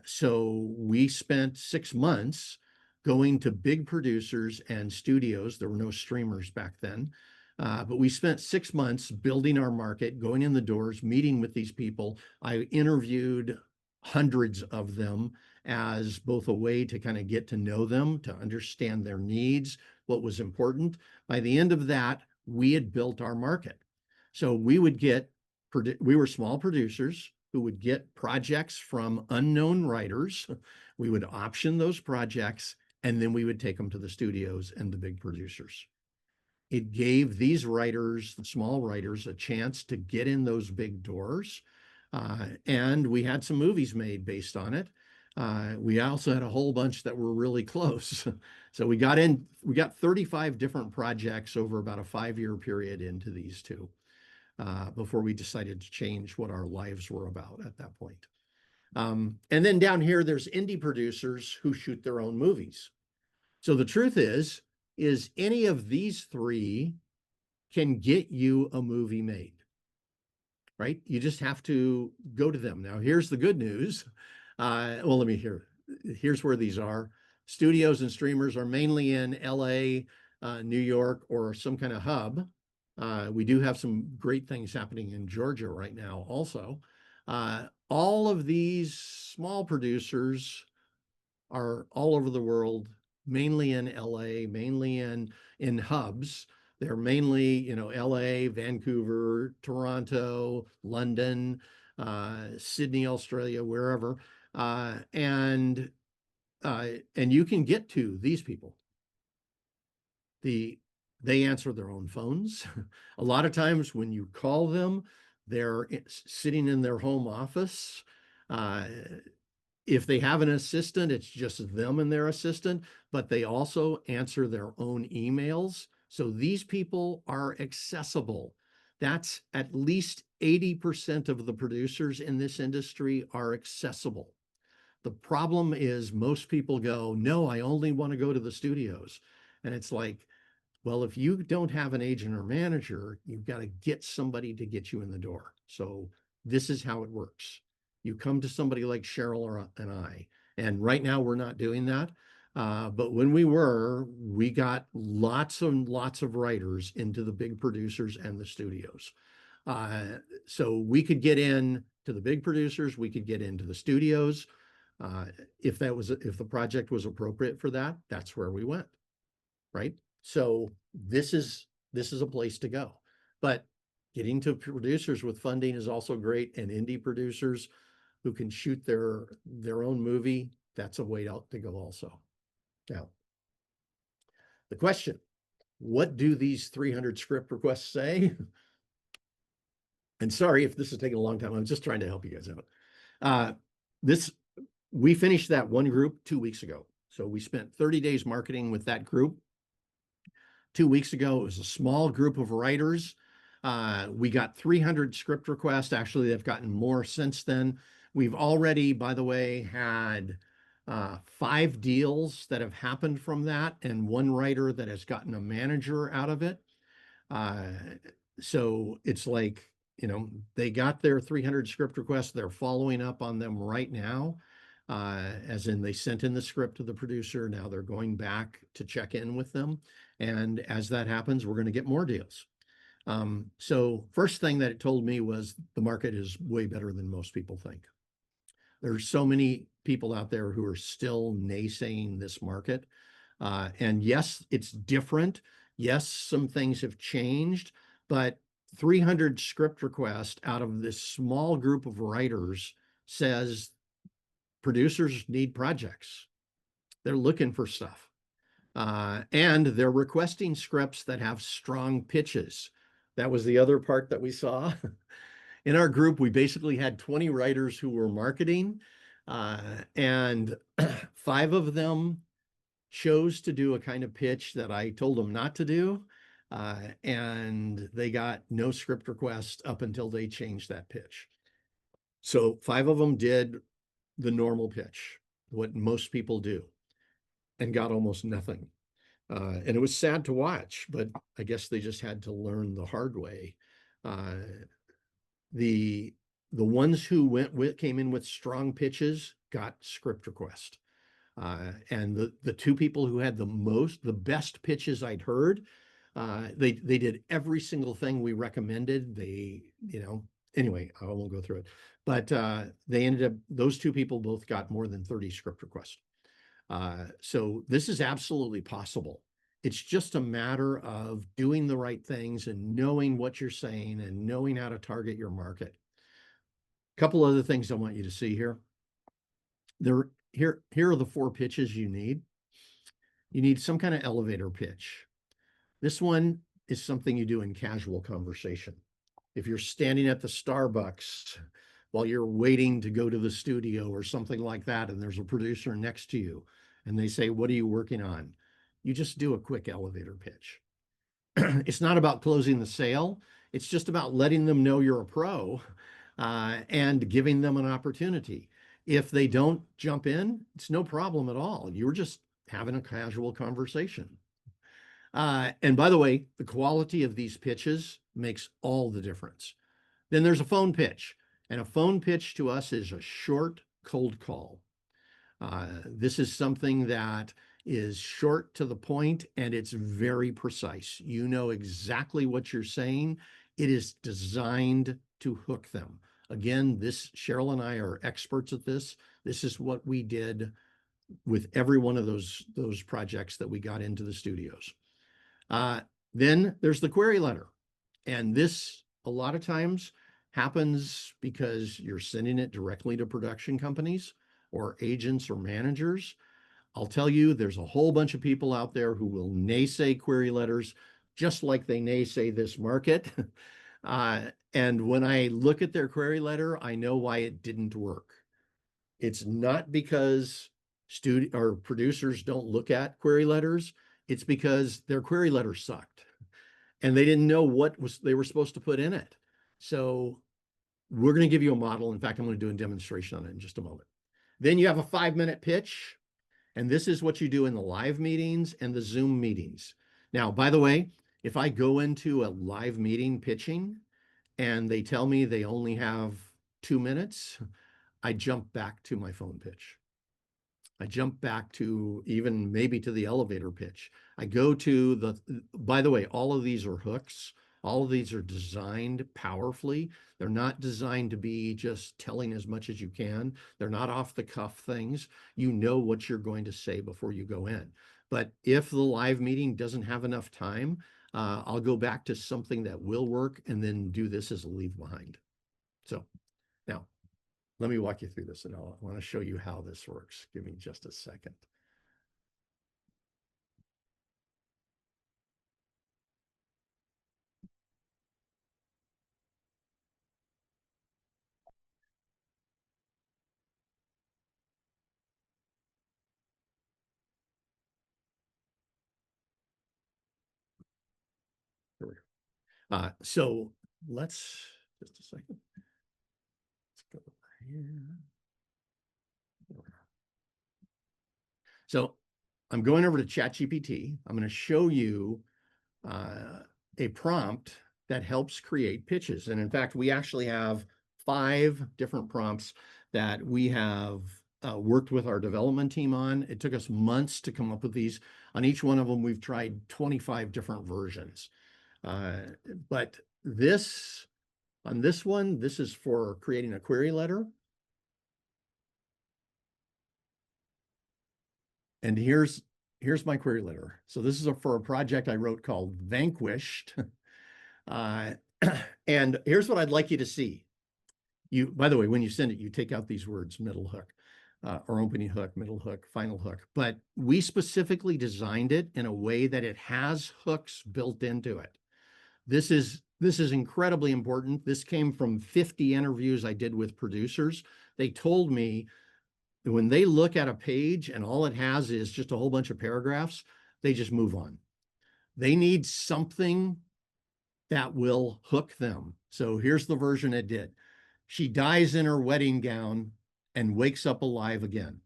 So we spent 6 months going to big producers and studios. There were no streamers back then. But we spent 6 months building our market, going in the doors, meeting with these people. I interviewed hundreds of them as both a way to kind of get to know them, to understand their needs, what was important. By the end of that, we had built our market. So we were small producers who would get projects from unknown writers. We would option those projects, and then we would take them to the studios and the big producers. It gave these writers, the small writers, a chance to get in those big doors. And we had some movies made based on it. We also had a whole bunch that were really close. So we got 35 different projects over about a 5-year period into these two before we decided to change what our lives were about at that point. And then down here, there's indie producers who shoot their own movies. So the truth is any of these three can get you a movie made, right? You just have to go to them. Now, here's the good news. Here's where these are. Studios and streamers are mainly in LA, New York, or some kind of hub. We do have some great things happening in Georgia right now also. All of these small producers are all over the world, mainly in LA, mainly in hubs. They're mainly, LA, Vancouver, Toronto, London, Sydney, Australia, wherever. And you can get to these people. They answer their own phones. A lot of times when you call them, they're sitting in their home office. If they have an assistant, it's just them and their assistant, but they also answer their own emails. So these people are accessible. That's at least 80% of the producers in this industry are accessible. The problem is most people go, no, I only want to go to the studios. And it's like, Well, if you don't have an agent or manager, you've got to get somebody to get you in the door. So this is how it works. You come to somebody like Cheryl and I, and right now we're not doing that. But when we were, we got lots and lots of writers into the big producers and the studios. So we could get in to the big producers, we could get into the studios. If the project was appropriate for that, that's where we went, right? So this is a place to go. But getting to producers with funding is also great, and indie producers who can shoot their own movie, that's a way out to go also. Now, the question, what do these 300 script requests say? And sorry if this is taking a long time. I'm just trying to help you guys out. We finished that one group 2 weeks ago. So we spent 30 days marketing with that group. 2 weeks ago, it was a small group of writers. We got 300 script requests. Actually, they've gotten more since then. We've already, by the way, had 5 deals that have happened from that, and 1 writer that has gotten a manager out of it. So it's like, they got their 300 script requests. They're following up on them right now, as in they sent in the script to the producer. Now they're going back to check in with them. And as that happens, we're going to get more deals. So first thing that it told me was the market is way better than most people think. There's so many people out there who are still naysaying this market. And yes, it's different. Yes, some things have changed, but 300 script requests out of this small group of writers says producers need projects. They're looking for stuff. And they're requesting scripts that have strong pitches. That was the other part that we saw. In our group, we basically had 20 writers who were marketing, and 5 of them chose to do a kind of pitch that I told them not to do. And they got no script requests up until they changed that pitch. So 5 of them did the normal pitch, what most people do, and got almost nothing. And it was sad to watch, but I guess they just had to learn the hard way. The ones who came in with strong pitches got script request. And the 2 people who had the best pitches I'd heard, they did every single thing we recommended. Anyway, I won't go through it, but they ended up, those 2 people both got more than 30 script requests. So this is absolutely possible. It's just a matter of doing the right things and knowing what you're saying and knowing how to target your market. A couple other things I want you to see here. Here are the 4 pitches you need. You need some kind of elevator pitch. This one is something you do in casual conversation. If you're standing at the Starbucks while you're waiting to go to the studio or something like that, and there's a producer next to you, and they say, "What are you working on?" You just do a quick elevator pitch. It's not about closing the sale. It's just about letting them know you're a pro, and giving them an opportunity. If they don't jump in, it's no problem at all. You were just having a casual conversation. And by the way, the quality of these pitches makes all the difference. Then there's a phone pitch, and a phone pitch to us is a short cold call. This is something that is short to the point, and it's very precise. You know exactly what you're saying. It is designed to hook them. Again, Cheryl and I are experts at this. This is what we did with every one of those projects that we got into the studios. Then there's the query letter. And this, a lot of times, happens because you're sending it directly to production companies or agents or managers. I'll tell you, there's a whole bunch of people out there who will naysay query letters, just like they naysay this market. And when I look at their query letter, I know why it didn't work. It's not because producers don't look at query letters. It's because their query letter sucked and they didn't know what they were supposed to put in it. So we're going to give you a model. In fact, I'm going to do a demonstration on it in just a moment. Then you have a 5-minute pitch. And this is what you do in the live meetings and the Zoom meetings. Now, by the way, if I go into a live meeting pitching and they tell me they only have 2 minutes, I jump back to my phone pitch. I jump back to even maybe to the elevator pitch. I go to by the way, all of these are hooks. All of these are designed powerfully. They're not designed to be just telling as much as you can. They're not off the cuff things. You know what you're going to say before you go in. But if the live meeting doesn't have enough time, I'll go back to something that will work and then do this as a leave behind. So now let me walk you through this, and I want to show you how this works. Give me just a second. Here we go. So let's just a second. Let's go over here. So I'm going over to ChatGPT. I'm going to show you a prompt that helps create pitches. And in fact, we actually have 5 different prompts that we have worked with our development team on. It took us months to come up with these. On each one of them, we've tried 25 different versions. But on this one, this is for creating a query letter. And here's my query letter. So this is for a project I wrote called Vanquished. And here's what I'd like you to see. By the way, when you send it, you take out these words, middle hook, or opening hook, middle hook, final hook. But we specifically designed it in a way that it has hooks built into it. This is incredibly important. This came from 50 interviews I did with producers. They told me that when they look at a page and all it has is just a whole bunch of paragraphs, they just move on. They need something that will hook them. So here's the version it did. She dies in her wedding gown and wakes up alive again.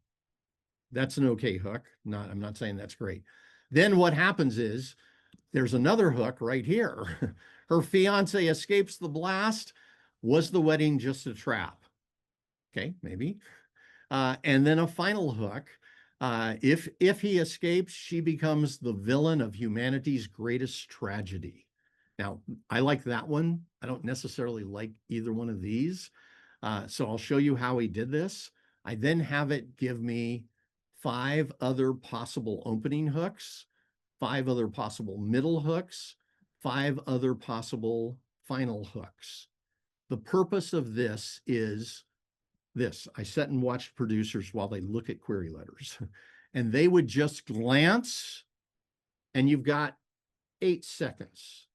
That's an okay hook. I'm not saying that's great. Then what happens is there's another hook right here. Her fiance escapes the blast. Was the wedding just a trap? Okay, maybe. And then a final hook. If he escapes, she becomes the villain of humanity's greatest tragedy. Now, I like that one. I don't necessarily like either one of these. So I'll show you how he did this. I then have it give me 5 other possible opening hooks, 5 other possible middle hooks, 5 other possible final hooks. The purpose of this is this. I sat and watched producers while they look at query letters, and they would just glance, and you've got 8 seconds.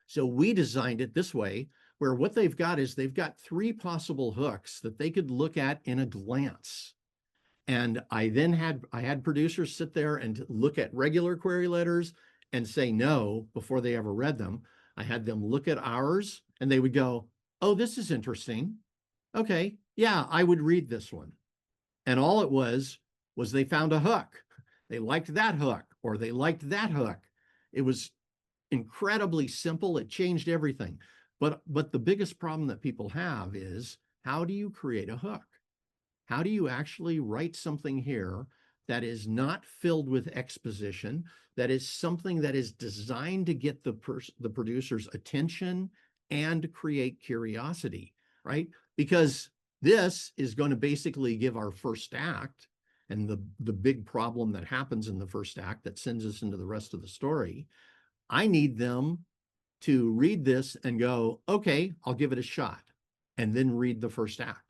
So we designed it this way, where what they've got is they've got 3 possible hooks that they could look at in a glance. And I had producers sit there and look at regular query letters and say no before they ever read them. I had them look at ours and they would go, oh, this is interesting. Okay, yeah, I would read this one. And all it was they found a hook. They liked that hook or they liked that hook. It was incredibly simple. It changed everything. But the biggest problem that people have is, how do you create a hook? How do you actually write something here that is not filled with exposition, that is something that is designed to get the producer's attention and create curiosity, right? Because this is going to basically give our first act, and the big problem that happens in the first act that sends us into the rest of the story. I need them to read this and go, okay, I'll give it a shot, and then read the first act.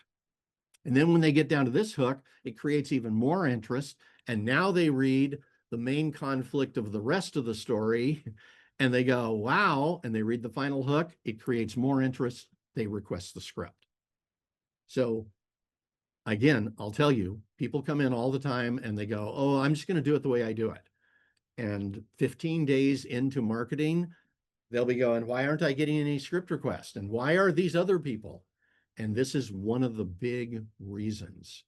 And then when they get down to this hook, it creates even more interest. And now they read the main conflict of the rest of the story and they go, wow. And they read the final hook. It creates more interest. They request the script. So again, I'll tell you, people come in all the time and they go, oh, I'm just going to do it the way I do it. And 15 days into marketing, they'll be going, why aren't I getting any script requests? And why are these other people? And this is one of the big reasons.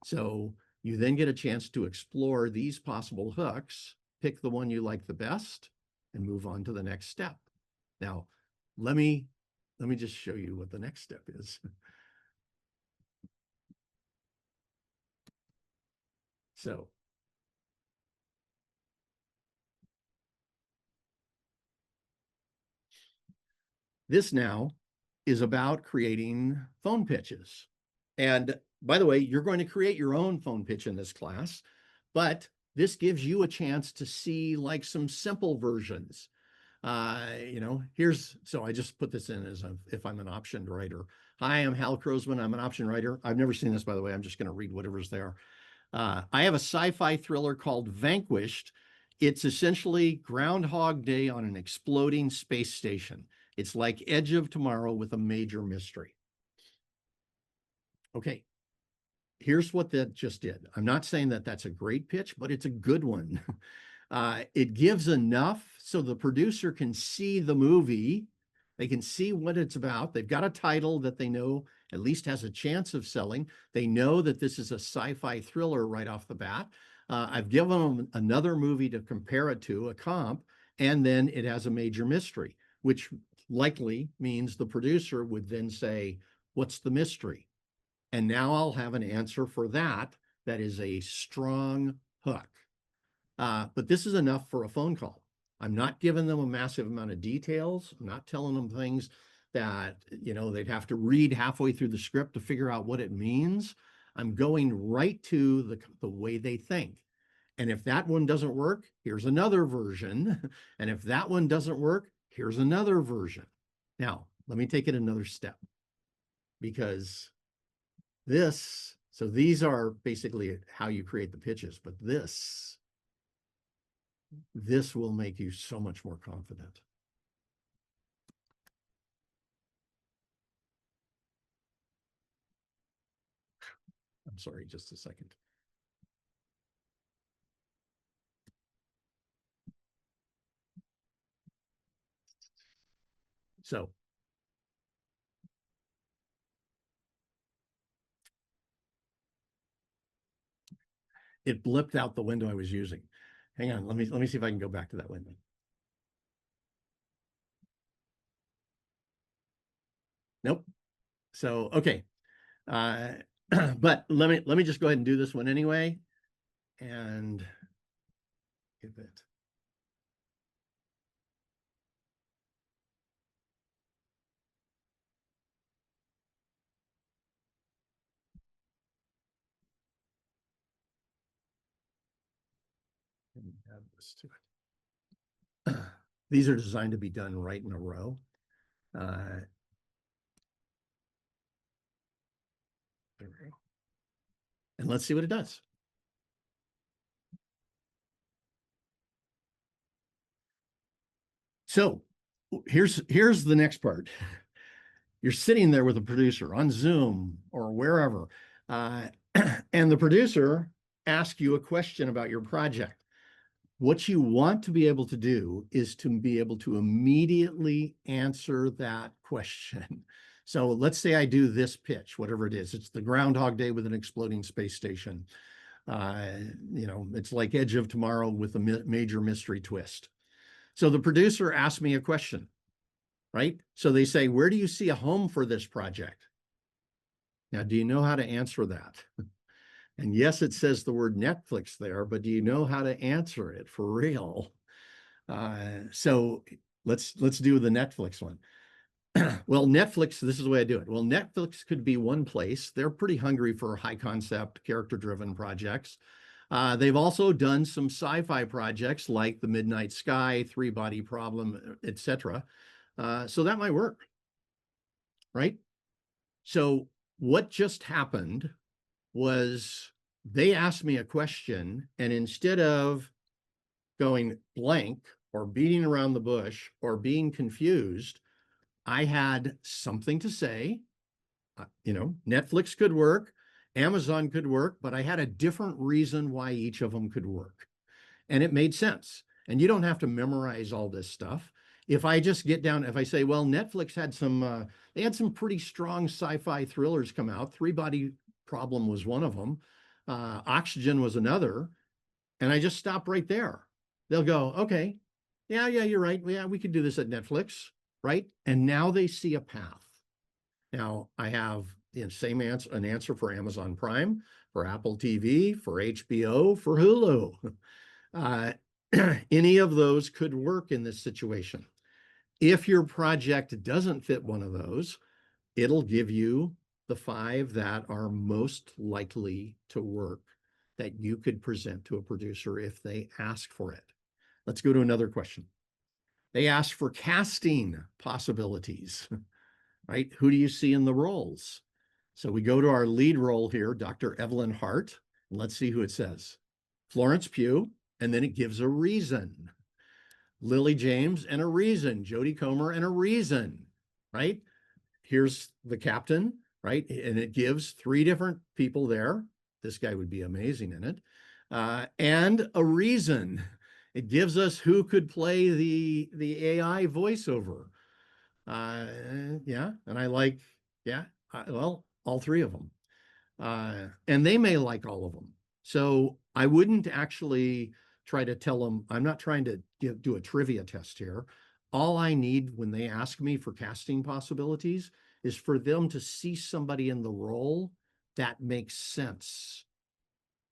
So you then get a chance to explore these possible hooks pick the one you like the best and move on to the next step. Now, let me just show you what the next step is. So this now is about creating phone pitches. And by the way, you're going to create your own phone pitch in this class, but this gives you a chance to see like some simple versions. So I just put this in as if I'm an option writer. Hi, I'm Hal Croasmun. I'm an option writer. I've never seen this, by the way. I'm just going to read whatever's there. I have a sci-fi thriller called Vanquished. It's essentially Groundhog Day on an exploding space station. It's like Edge of Tomorrow with a major mystery. Okay, here's what that just did. I'm not saying that that's a great pitch, but it's a good one. It gives enough so the producer can see the movie. They can see what it's about. They've got a title that they know at least has a chance of selling. They know that this is a sci-fi thriller right off the bat. I've given them another movie to compare it to, a comp, and then it has a major mystery, which likely means the producer would then say, what's the mystery? And now I'll have an answer for that is a strong hook. But this is enough for a phone call. I'm not giving them a massive amount of details. I'm not telling them things that, they'd have to read halfway through the script to figure out what it means. I'm going right to the way they think. And if that one doesn't work, here's another version. And if that one doesn't work, here's another version. Now, let me take it another step, because so these are basically how you create the pitches, but this will make you so much more confident. I'm sorry, just a second. So it blipped out the window I was using. Hang on, let me see if I can go back to that window. Nope. So okay. But let me just go ahead and do this one anyway. And give it. And add this to it. These are designed to be done right in a row. There we go. And let's see what it does. So here's the next part. You're sitting there with a producer on Zoom or wherever, and the producer asks you a question about your project. What you want to be able to do is to be able to immediately answer that question. So let's say I do this pitch, whatever it is. It's the Groundhog Day with an exploding space station. It's like Edge of Tomorrow with a major mystery twist. So the producer asked me a question, right? So they say, where do you see a home for this project? Now, do you know how to answer that? And yes, it says the word Netflix there, but do you know how to answer it for real? So let's do the Netflix one. Well, Netflix, this is the way I do it. Well, Netflix could be one place. They're pretty hungry for high concept, character-driven projects. They've also done some sci-fi projects like The Midnight Sky, Three Body Problem, etc. So that might work, right? So what just happened was they asked me a question, and instead of going blank or beating around the bush or being confused, I had something to say. Netflix could work, Amazon could work, but I had a different reason why each of them could work. And it made sense. And you don't have to memorize all this stuff. If I just get down, if I say, well, Netflix had they had some pretty strong sci-fi thrillers come out. Three Body Problem was one of them. Oxygen was another. And I just stop right there. they'll go, okay, yeah, you're right. Yeah, we could do this at Netflix, right? And now they see a path. Now I have the same answer, an answer for Amazon Prime, for Apple TV, for HBO, for Hulu. Uh, any of those could work in this situation. If your project doesn't fit one of those, it'll give you the 5 that are most likely to work that you could present to a producer if they ask for it. Let's go to another question. They ask for casting possibilities, right? Who do you see in the roles? So we go to our lead role here, Dr. Evelyn Hart, and let's see who it says. Florence Pugh, and then it gives a reason. Lily James and a reason. Jodie Comer and a reason, right? Here's the captain, right? And it gives 3 different people there. This guy would be amazing in it. And a reason. It gives us who could play the AI voiceover. Yeah, and I like, yeah, well, all 3 of them. And they may like all of them. So I wouldn't actually try to tell them, I'm not trying to do a trivia test here. All I need when they ask me for casting possibilities is for them to see somebody in the role that makes sense.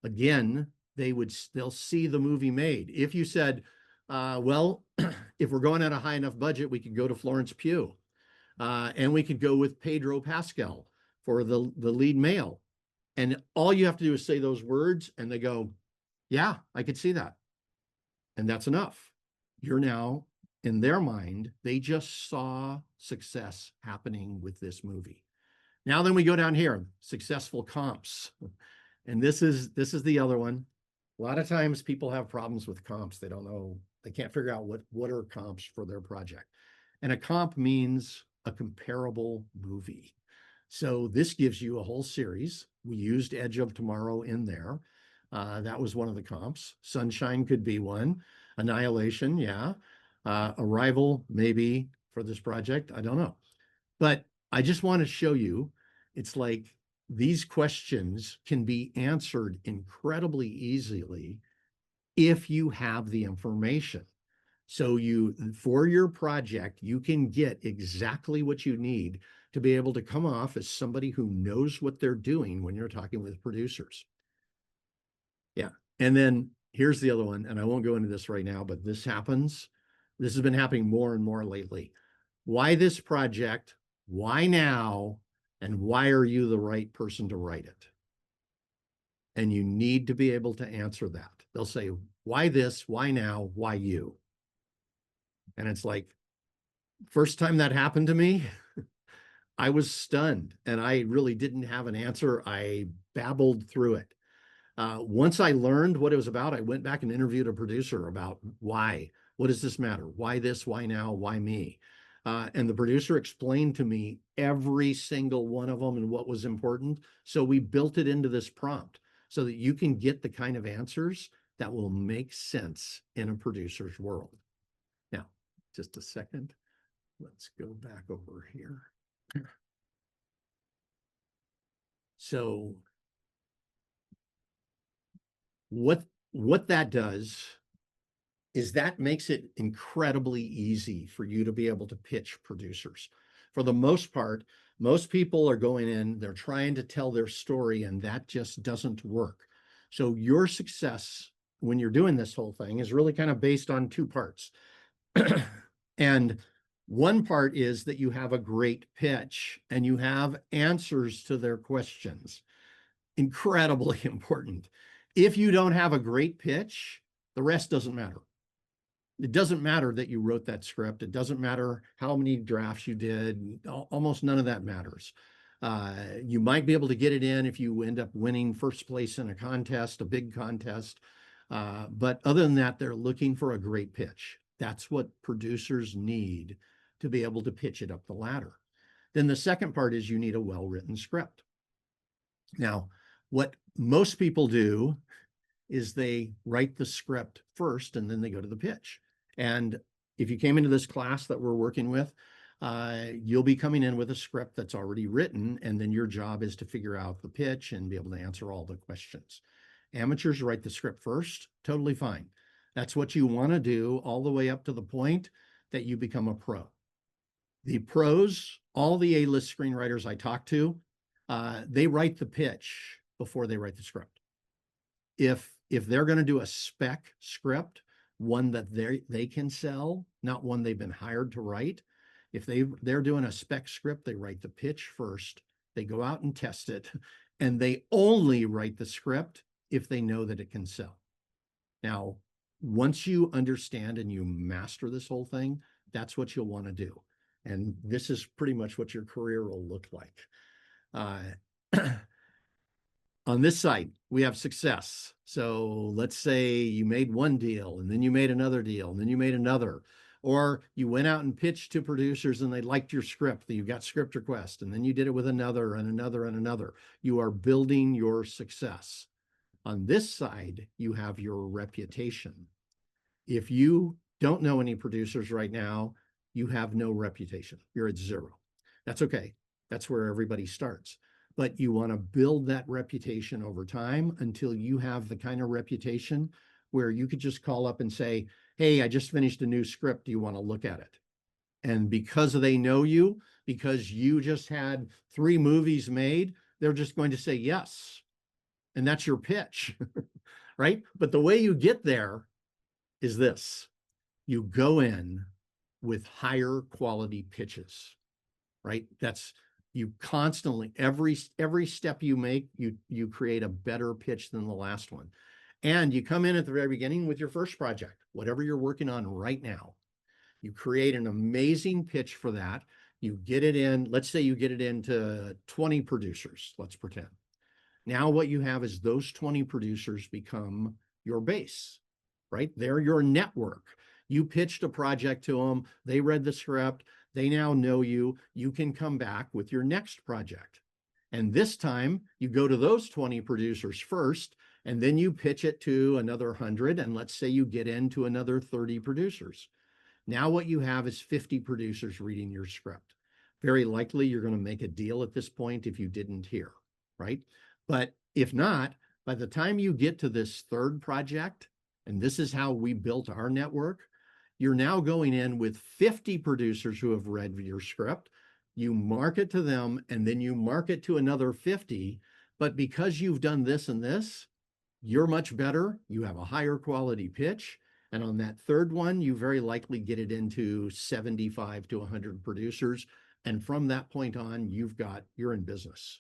Again, they'll see the movie made. If you said, well, if we're going at a high enough budget, we could go to Florence Pugh, and we could go with Pedro Pascal for the lead male. And all you have to do is say those words and they go, yeah, I could see that. And that's enough. You're now, in their mind, they just saw success happening with this movie. Now then we go down here, successful comps. And this is the other one. A lot of times people have problems with comps. They don't know, they can't figure out what are comps for their project. And a comp means a comparable movie. So this gives you a whole series. We used Edge of Tomorrow in there. That was one of the comps. Sunshine could be one. Annihilation, yeah. Arrival, maybe for this project. I don't know. But I just want to show you, it's like these questions can be answered incredibly easily if you have the information. So for your project, you can get exactly what you need to be able to come off as somebody who knows what they're doing when you're talking with producers. Yeah. And then here's the other one, and I won't go into this right now, but this happens. This has been happening more and more lately. Why this project? Why now? And why are you the right person to write it? And you need to be able to answer that. They'll say, why this? Why now? Why you? And it's like, first time that happened to me, I was stunned and I really didn't have an answer. I babbled through it. Once I learned what it was about, I went back and interviewed a producer about why. What does this matter? Why this? Why now? Why me? And the producer explained to me every single one of them and what was important. So we built it into this prompt so that you can get the kind of answers that will make sense in a producer's world. Now, just a second. Let's go back over here. So what that does is that makes it incredibly easy for you to be able to pitch producers. For the most part, most people are going in, they're trying to tell their story, and that just doesn't work. So your success when you're doing this whole thing is really kind of based on 2 parts. And one part is that you have a great pitch and you have answers to their questions. Incredibly important. If you don't have a great pitch, the rest doesn't matter. It doesn't matter that you wrote that script. It doesn't matter how many drafts you did. Almost none of that matters. You might be able to get it in if you end up winning first place in a contest, a big contest. But other than that, they're looking for a great pitch. That's what producers need to be able to pitch it up the ladder. Then the second part is you need a well-written script. Now, what most people do is they write the script first and then they go to the pitch. And if you came into this class that we're working with, you'll be coming in with a script that's already written, and then your job is to figure out the pitch and be able to answer all the questions. Amateurs write the script first, totally fine. That's what you want to do all the way up to the point that you become a pro. The pros, all the A-list screenwriters I talk to, they write the pitch before they write the script. If they're going to do a spec script, one that they can sell, not one they've been hired to write, if they're doing a spec script, they write the pitch first, they go out and test it, and they only write the script if they know that it can sell. Now, once you understand and you master this whole thing, that's what you'll want to do. And this is pretty much what your career will look like. On this side, we have success. So let's say you made one deal and then you made another deal and then you made another, or you went out and pitched to producers and they liked your script, that you got script request, and then you did it with another and another and another. You are building your success. On this side, you have your reputation. If you don't know any producers right now, you have no reputation. You're at zero. That's okay. That's where everybody starts. But you want to build that reputation over time until you have the kind of reputation where you could just call up and say, hey, I just finished a new script. Do you want to look at it? And because they know you, because you just had 3 movies made, they're just going to say yes. And that's your pitch, right? But the way you get there is this. You go in with higher quality pitches, right? That's you constantly, every step you make, you create a better pitch than the last one. And you come in at the very beginning with your first project, whatever you're working on right now. You create an amazing pitch for that. You get it in, let's say you get it into 20 producers, let's pretend. Now what you have is those 20 producers become your base, right? They're your network. You pitched a project to them, they read the script, they now know you, you can come back with your next project. And this time you go to those 20 producers first, and then you pitch it to another 100, and let's say you get into another 30 producers. Now what you have is 50 producers reading your script. Very likely you're going to make a deal at this point if you didn't hear, right? But if not, by the time you get to this third project, and this is how we built our network, you're now going in with 50 producers who have read your script. You market to them, and then you market to another 50. But because you've done this and this, you're much better. You have a higher quality pitch. And on that third one, you very likely get it into 75 to 100 producers. And from that point on, you're in business.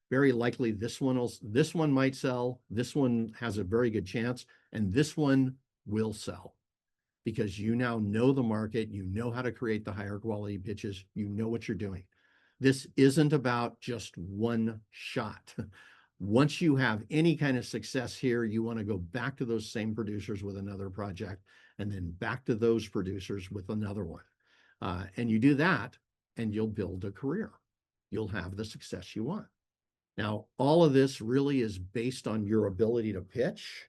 Very likely this one might sell, this one has a very good chance, and this one will sell because you now know the market, you know how to create the higher quality pitches, you know what you're doing. This isn't about just one shot. Once you have any kind of success here, you want to go back to those same producers with another project, and then back to those producers with another one. And you do that, and you'll build a career. You'll have the success you want. Now, all of this really is based on your ability to pitch,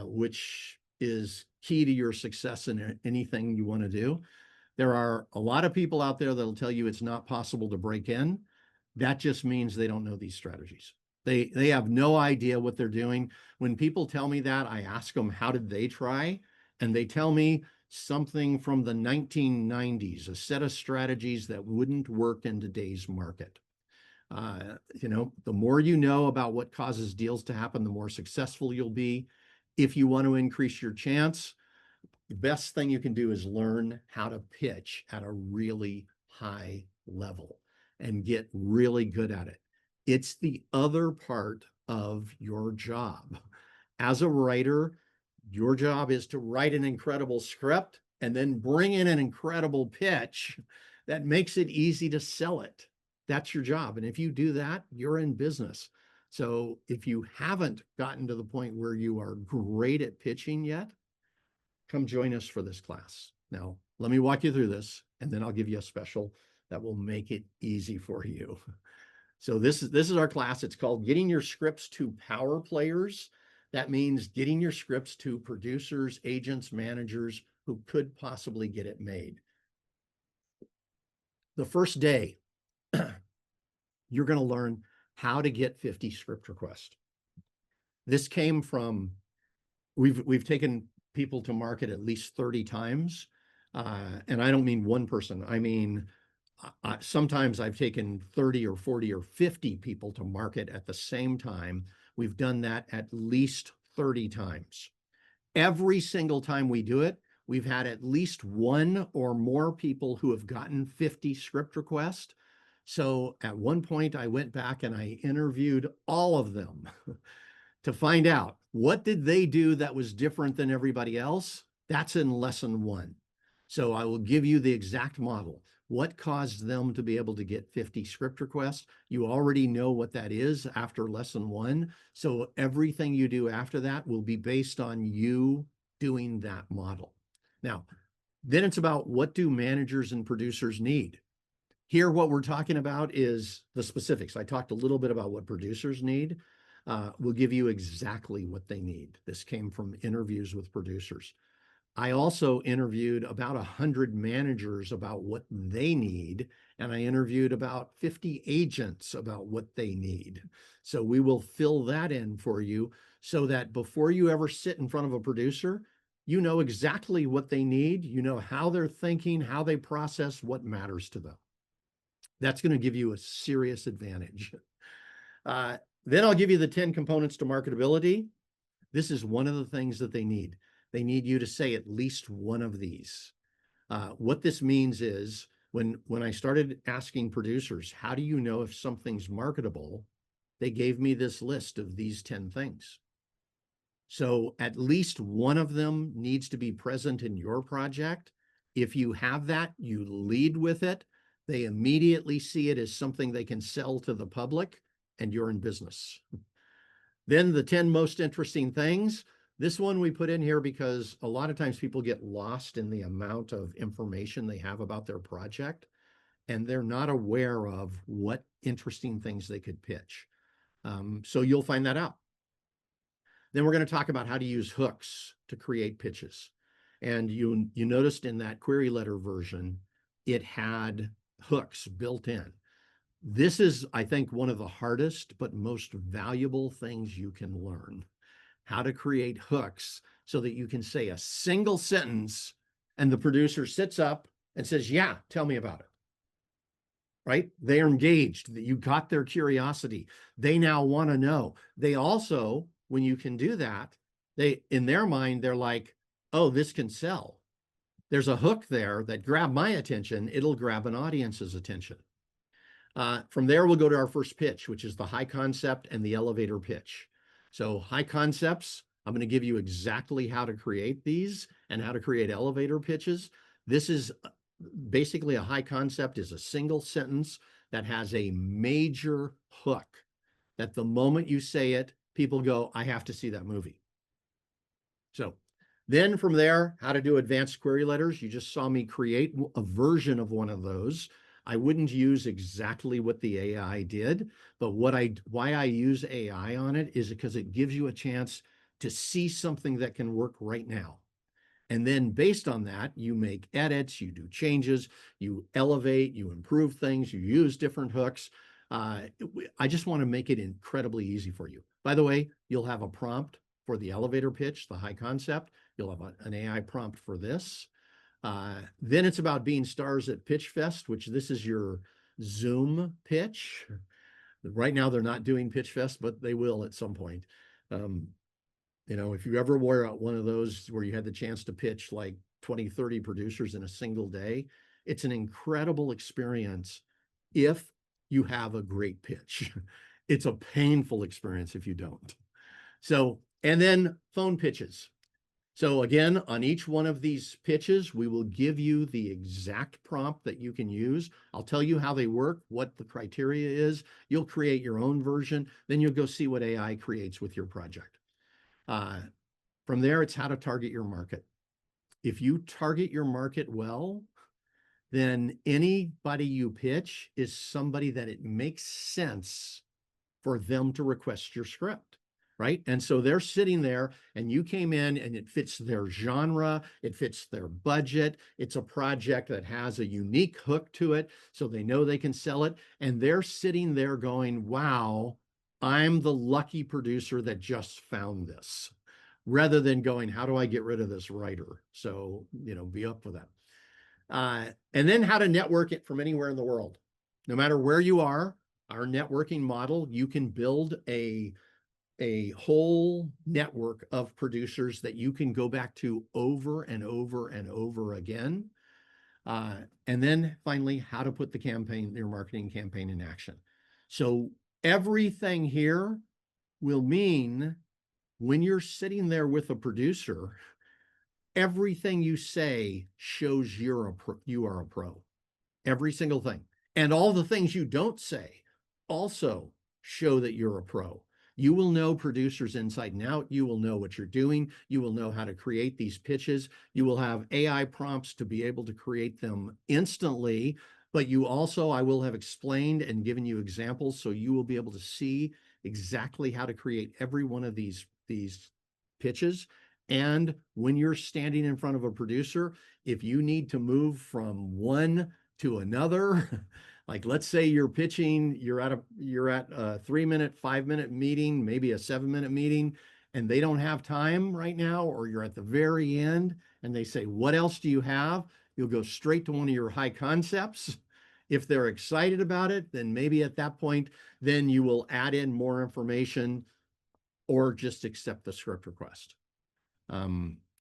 which is key to your success in anything you want to do. There are a lot of people out there that'll tell you it's not possible to break in. That just means they don't know these strategies. They have no idea what they're doing. When people tell me that, I ask them, how did they try? And they tell me something from the 1990s, a set of strategies that wouldn't work in today's market. The more you know about what causes deals to happen, the more successful you'll be. If you want to increase your chance, the best thing you can do is learn how to pitch at a really high level and get really good at it. It's the other part of your job. As a writer, your job is to write an incredible script and then bring in an incredible pitch that makes it easy to sell it. That's your job. And if you do that, you're in business. So if you haven't gotten to the point where you are great at pitching yet, come join us for this class. Now, let me walk you through this, and then I'll give you a special that will make it easy for you. So this is our class. It's called Getting Your Scripts to Power Players. That means getting your scripts to producers, agents, managers who could possibly get it made. The first day, you're going to learn how to get 50 script requests. This came from, we've taken people to market at least 30 times. And I don't mean one person. I mean, sometimes I've taken 30 or 40 or 50 people to market at the same time. We've done that at least 30 times. Every single time we do it, we've had at least one or more people who have gotten 50 script requests. So at one point, I went back and I interviewed all of them to find out what did they do that was different than everybody else. That's in lesson 1. So I will give you the exact model. What caused them to be able to get 50 script requests? You already know what that is after lesson 1. So everything you do after that will be based on you doing that model. Now, then it's about what do managers and producers need? Here, what we're talking about is the specifics. I talked a little bit about what producers need. We'll give you exactly what they need. This came from interviews with producers. I also interviewed about 100 managers about what they need, and I interviewed about 50 agents about what they need. So we will fill that in for you so that before you ever sit in front of a producer, you know exactly what they need, you know how they're thinking, how they process, what matters to them. That's going to give you a serious advantage. Then I'll give you the 10 components to marketability. This is one of the things that they need. They need you to say at least one of these. What this means is when I started asking producers, how do you know if something's marketable? They gave me this list of these 10 things. So at least one of them needs to be present in your project. If you have that, you lead with it. They immediately see it as something they can sell to the public, and you're in business. Then the 10 most interesting things. This one we put in here because a lot of times people get lost in the amount of information they have about their project, and they're not aware of what interesting things they could pitch. So you'll find that out. Then we're going to talk about how to use hooks to create pitches. And you noticed in that query letter version, it had hooks built in. This is, I think, one of the hardest but most valuable things you can learn. How to create hooks so that you can say a single sentence and the producer sits up and says, yeah, tell me about it. Right? They are engaged. You got their curiosity. They now want to know. They also, when you can do that, in their mind, they're like, oh, this can sell. There's a hook there that grabbed my attention. It'll grab an audience's attention. From there, we'll go to our first pitch, which is the high concept and the elevator pitch. So high concepts, I'm going to give you exactly how to create these and how to create elevator pitches. This is basically a high concept is a single sentence that has a major hook that the moment you say it, people go, I have to see that movie. So then from there, how to do advanced query letters. You just saw me create a version of one of those. I wouldn't use exactly what the AI did, but why I use AI on it is because it gives you a chance to see something that can work right now. And then based on that, you make edits, you do changes, you elevate, you improve things, you use different hooks. I just want to make it incredibly easy for you. By the way, you'll have a prompt for the elevator pitch, the high concept. You'll have an AI prompt for this. Then it's about being stars at Pitch Fest, which this is your Zoom pitch. Right now, they're not doing Pitch Fest, but they will at some point. You know, if you ever were at one of those where you had the chance to pitch like 20, 30 producers in a single day, it's an incredible experience if you have a great pitch. It's a painful experience if you don't. So, and then phone pitches. So again, on each one of these pitches, we will give you the exact prompt that you can use. I'll tell you how they work, what the criteria is. You'll create your own version. Then you'll go see what AI creates with your project. From there, it's how to target your market. If you target your market well, then anybody you pitch is somebody that it makes sense for them to request your script. Right? And so they're sitting there and you came in and it fits their genre, it fits their budget. It's a project that has a unique hook to it, so they know they can sell it. And they're sitting there going, wow, I'm the lucky producer that just found this. rather than going, how do I get rid of this writer? So, be up for that. And then how to network it from anywhere in the world. No matter where you are, our networking model, you can build a whole network of producers that you can go back to over and over and over again. And then finally, how to put your marketing campaign in action. So everything here will mean when you're sitting there with a producer, everything you say shows you are a pro. Every single thing. And all the things you don't say also show that you're a pro. You will know producers inside and out. You will know what you're doing. You will know how to create these pitches. You will have AI prompts to be able to create them instantly. But I will have explained and given you examples, so you will be able to see exactly how to create every one of these pitches. And when you're standing in front of a producer, if you need to move from one to another, like let's say you're pitching, you're at a 3-minute, 5-minute meeting, maybe a 7-minute meeting, and they don't have time right now, or you're at the very end and they say, what else do you have? You'll go straight to one of your high concepts. If they're excited about it, then maybe at that point, then you will add in more information or just accept the script request.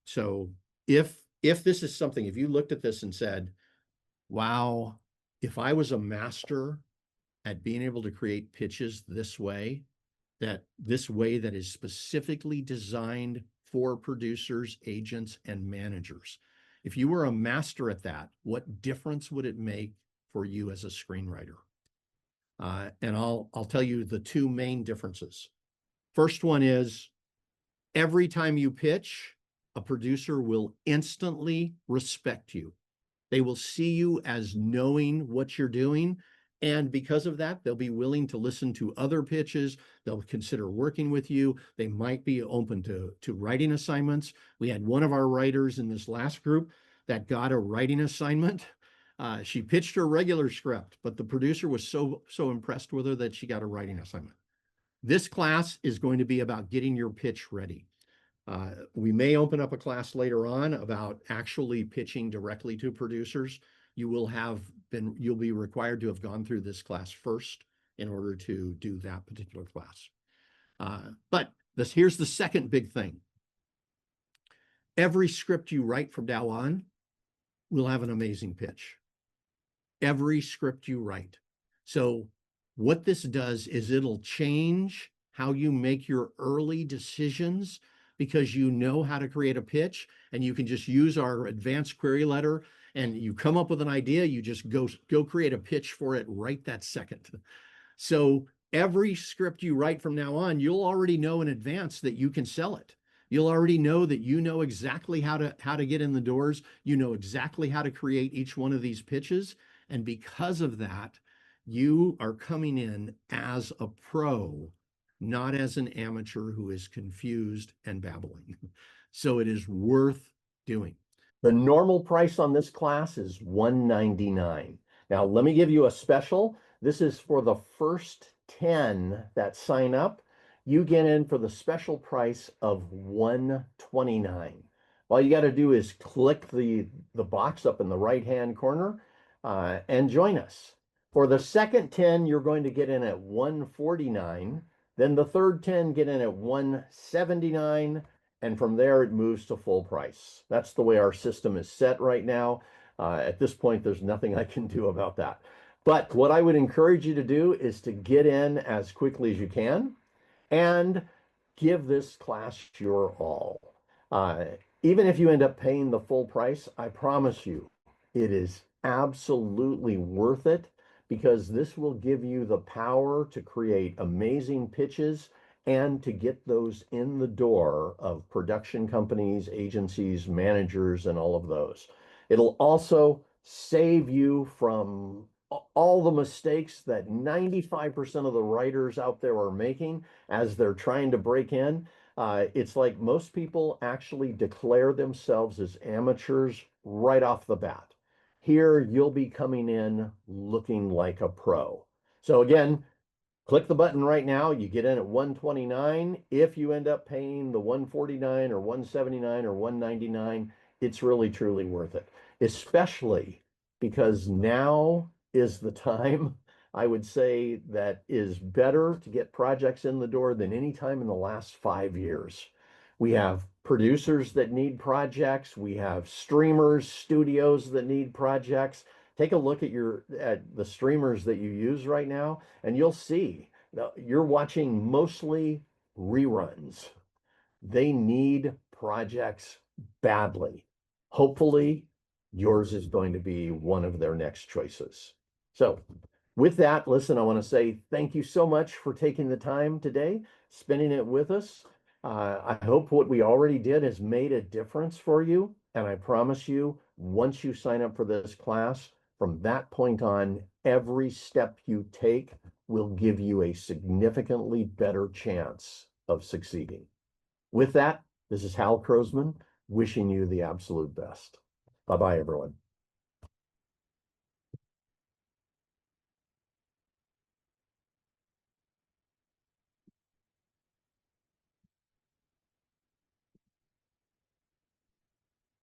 So if this is something, if you looked at this and said, wow, if I was a master at being able to create pitches this way that is specifically designed for producers, agents, and managers, if you were a master at that, what difference would it make for you as a screenwriter? And I'll tell you the two main differences. First one is every time you pitch, a producer will instantly respect you. They will see you as knowing what you're doing. And because of that, they'll be willing to listen to other pitches. They'll consider working with you. They might be open to writing assignments. We had one of our writers in this last group that got a writing assignment. She pitched her regular script, but the producer was so impressed with her that she got a writing assignment. This class is going to be about getting your pitch ready. We may open up a class later on about actually pitching directly to producers. You'll be required to have gone through this class first in order to do that particular class. But here's the second big thing. Every script you write from now on will have an amazing pitch. Every script you write. So what this does is it'll change how you make your early decisions, because you know how to create a pitch and you can just use our advanced query letter, and you come up with an idea, you just go create a pitch for it right that second. So every script you write from now on, you'll already know in advance that you can sell it. You'll already know that you know exactly how to get in the doors. You know exactly how to create each one of these pitches. And because of that, you are coming in as a pro, not as an amateur who is confused and babbling. So it is worth doing. The normal price on this class is $199. Now, let me give you a special. This is for the first 10 that sign up. You get in for the special price of $129. All you got to do is click the box up in the right-hand corner and join us. For the second 10, you're going to get in at $149. Then the third 10 get in at $179. And from there, it moves to full price. That's the way our system is set right now. At this point, there's nothing I can do about that. But what I would encourage you to do is to get in as quickly as you can and give this class your all. Even if you end up paying the full price, I promise you, it is absolutely worth it, because this will give you the power to create amazing pitches and to get those in the door of production companies, agencies, managers, and all of those. It'll also save you from all the mistakes that 95% of the writers out there are making as they're trying to break in. It's like most people actually declare themselves as amateurs right off the bat. Here, you'll be coming in looking like a pro. So again, Click the button right now. You get in at 129. If you end up paying the 149 or 179 or 199, it's really truly worth it, especially because now is the time, I would say, that is better to get projects in the door than any time in the last 5 years. We have producers that need projects. We have streamers, studios that need projects. Take a look at the streamers that you use right now, and you'll see now you're watching mostly reruns. They need projects badly. Hopefully, yours is going to be one of their next choices. So, with that, listen, I want to say thank you so much for taking the time today, spending it with us. I hope what we already did has made a difference for you. And I promise you, once you sign up for this class, from that point on, every step you take will give you a significantly better chance of succeeding. With that, this is Hal Croasman wishing you the absolute best. Bye-bye, everyone.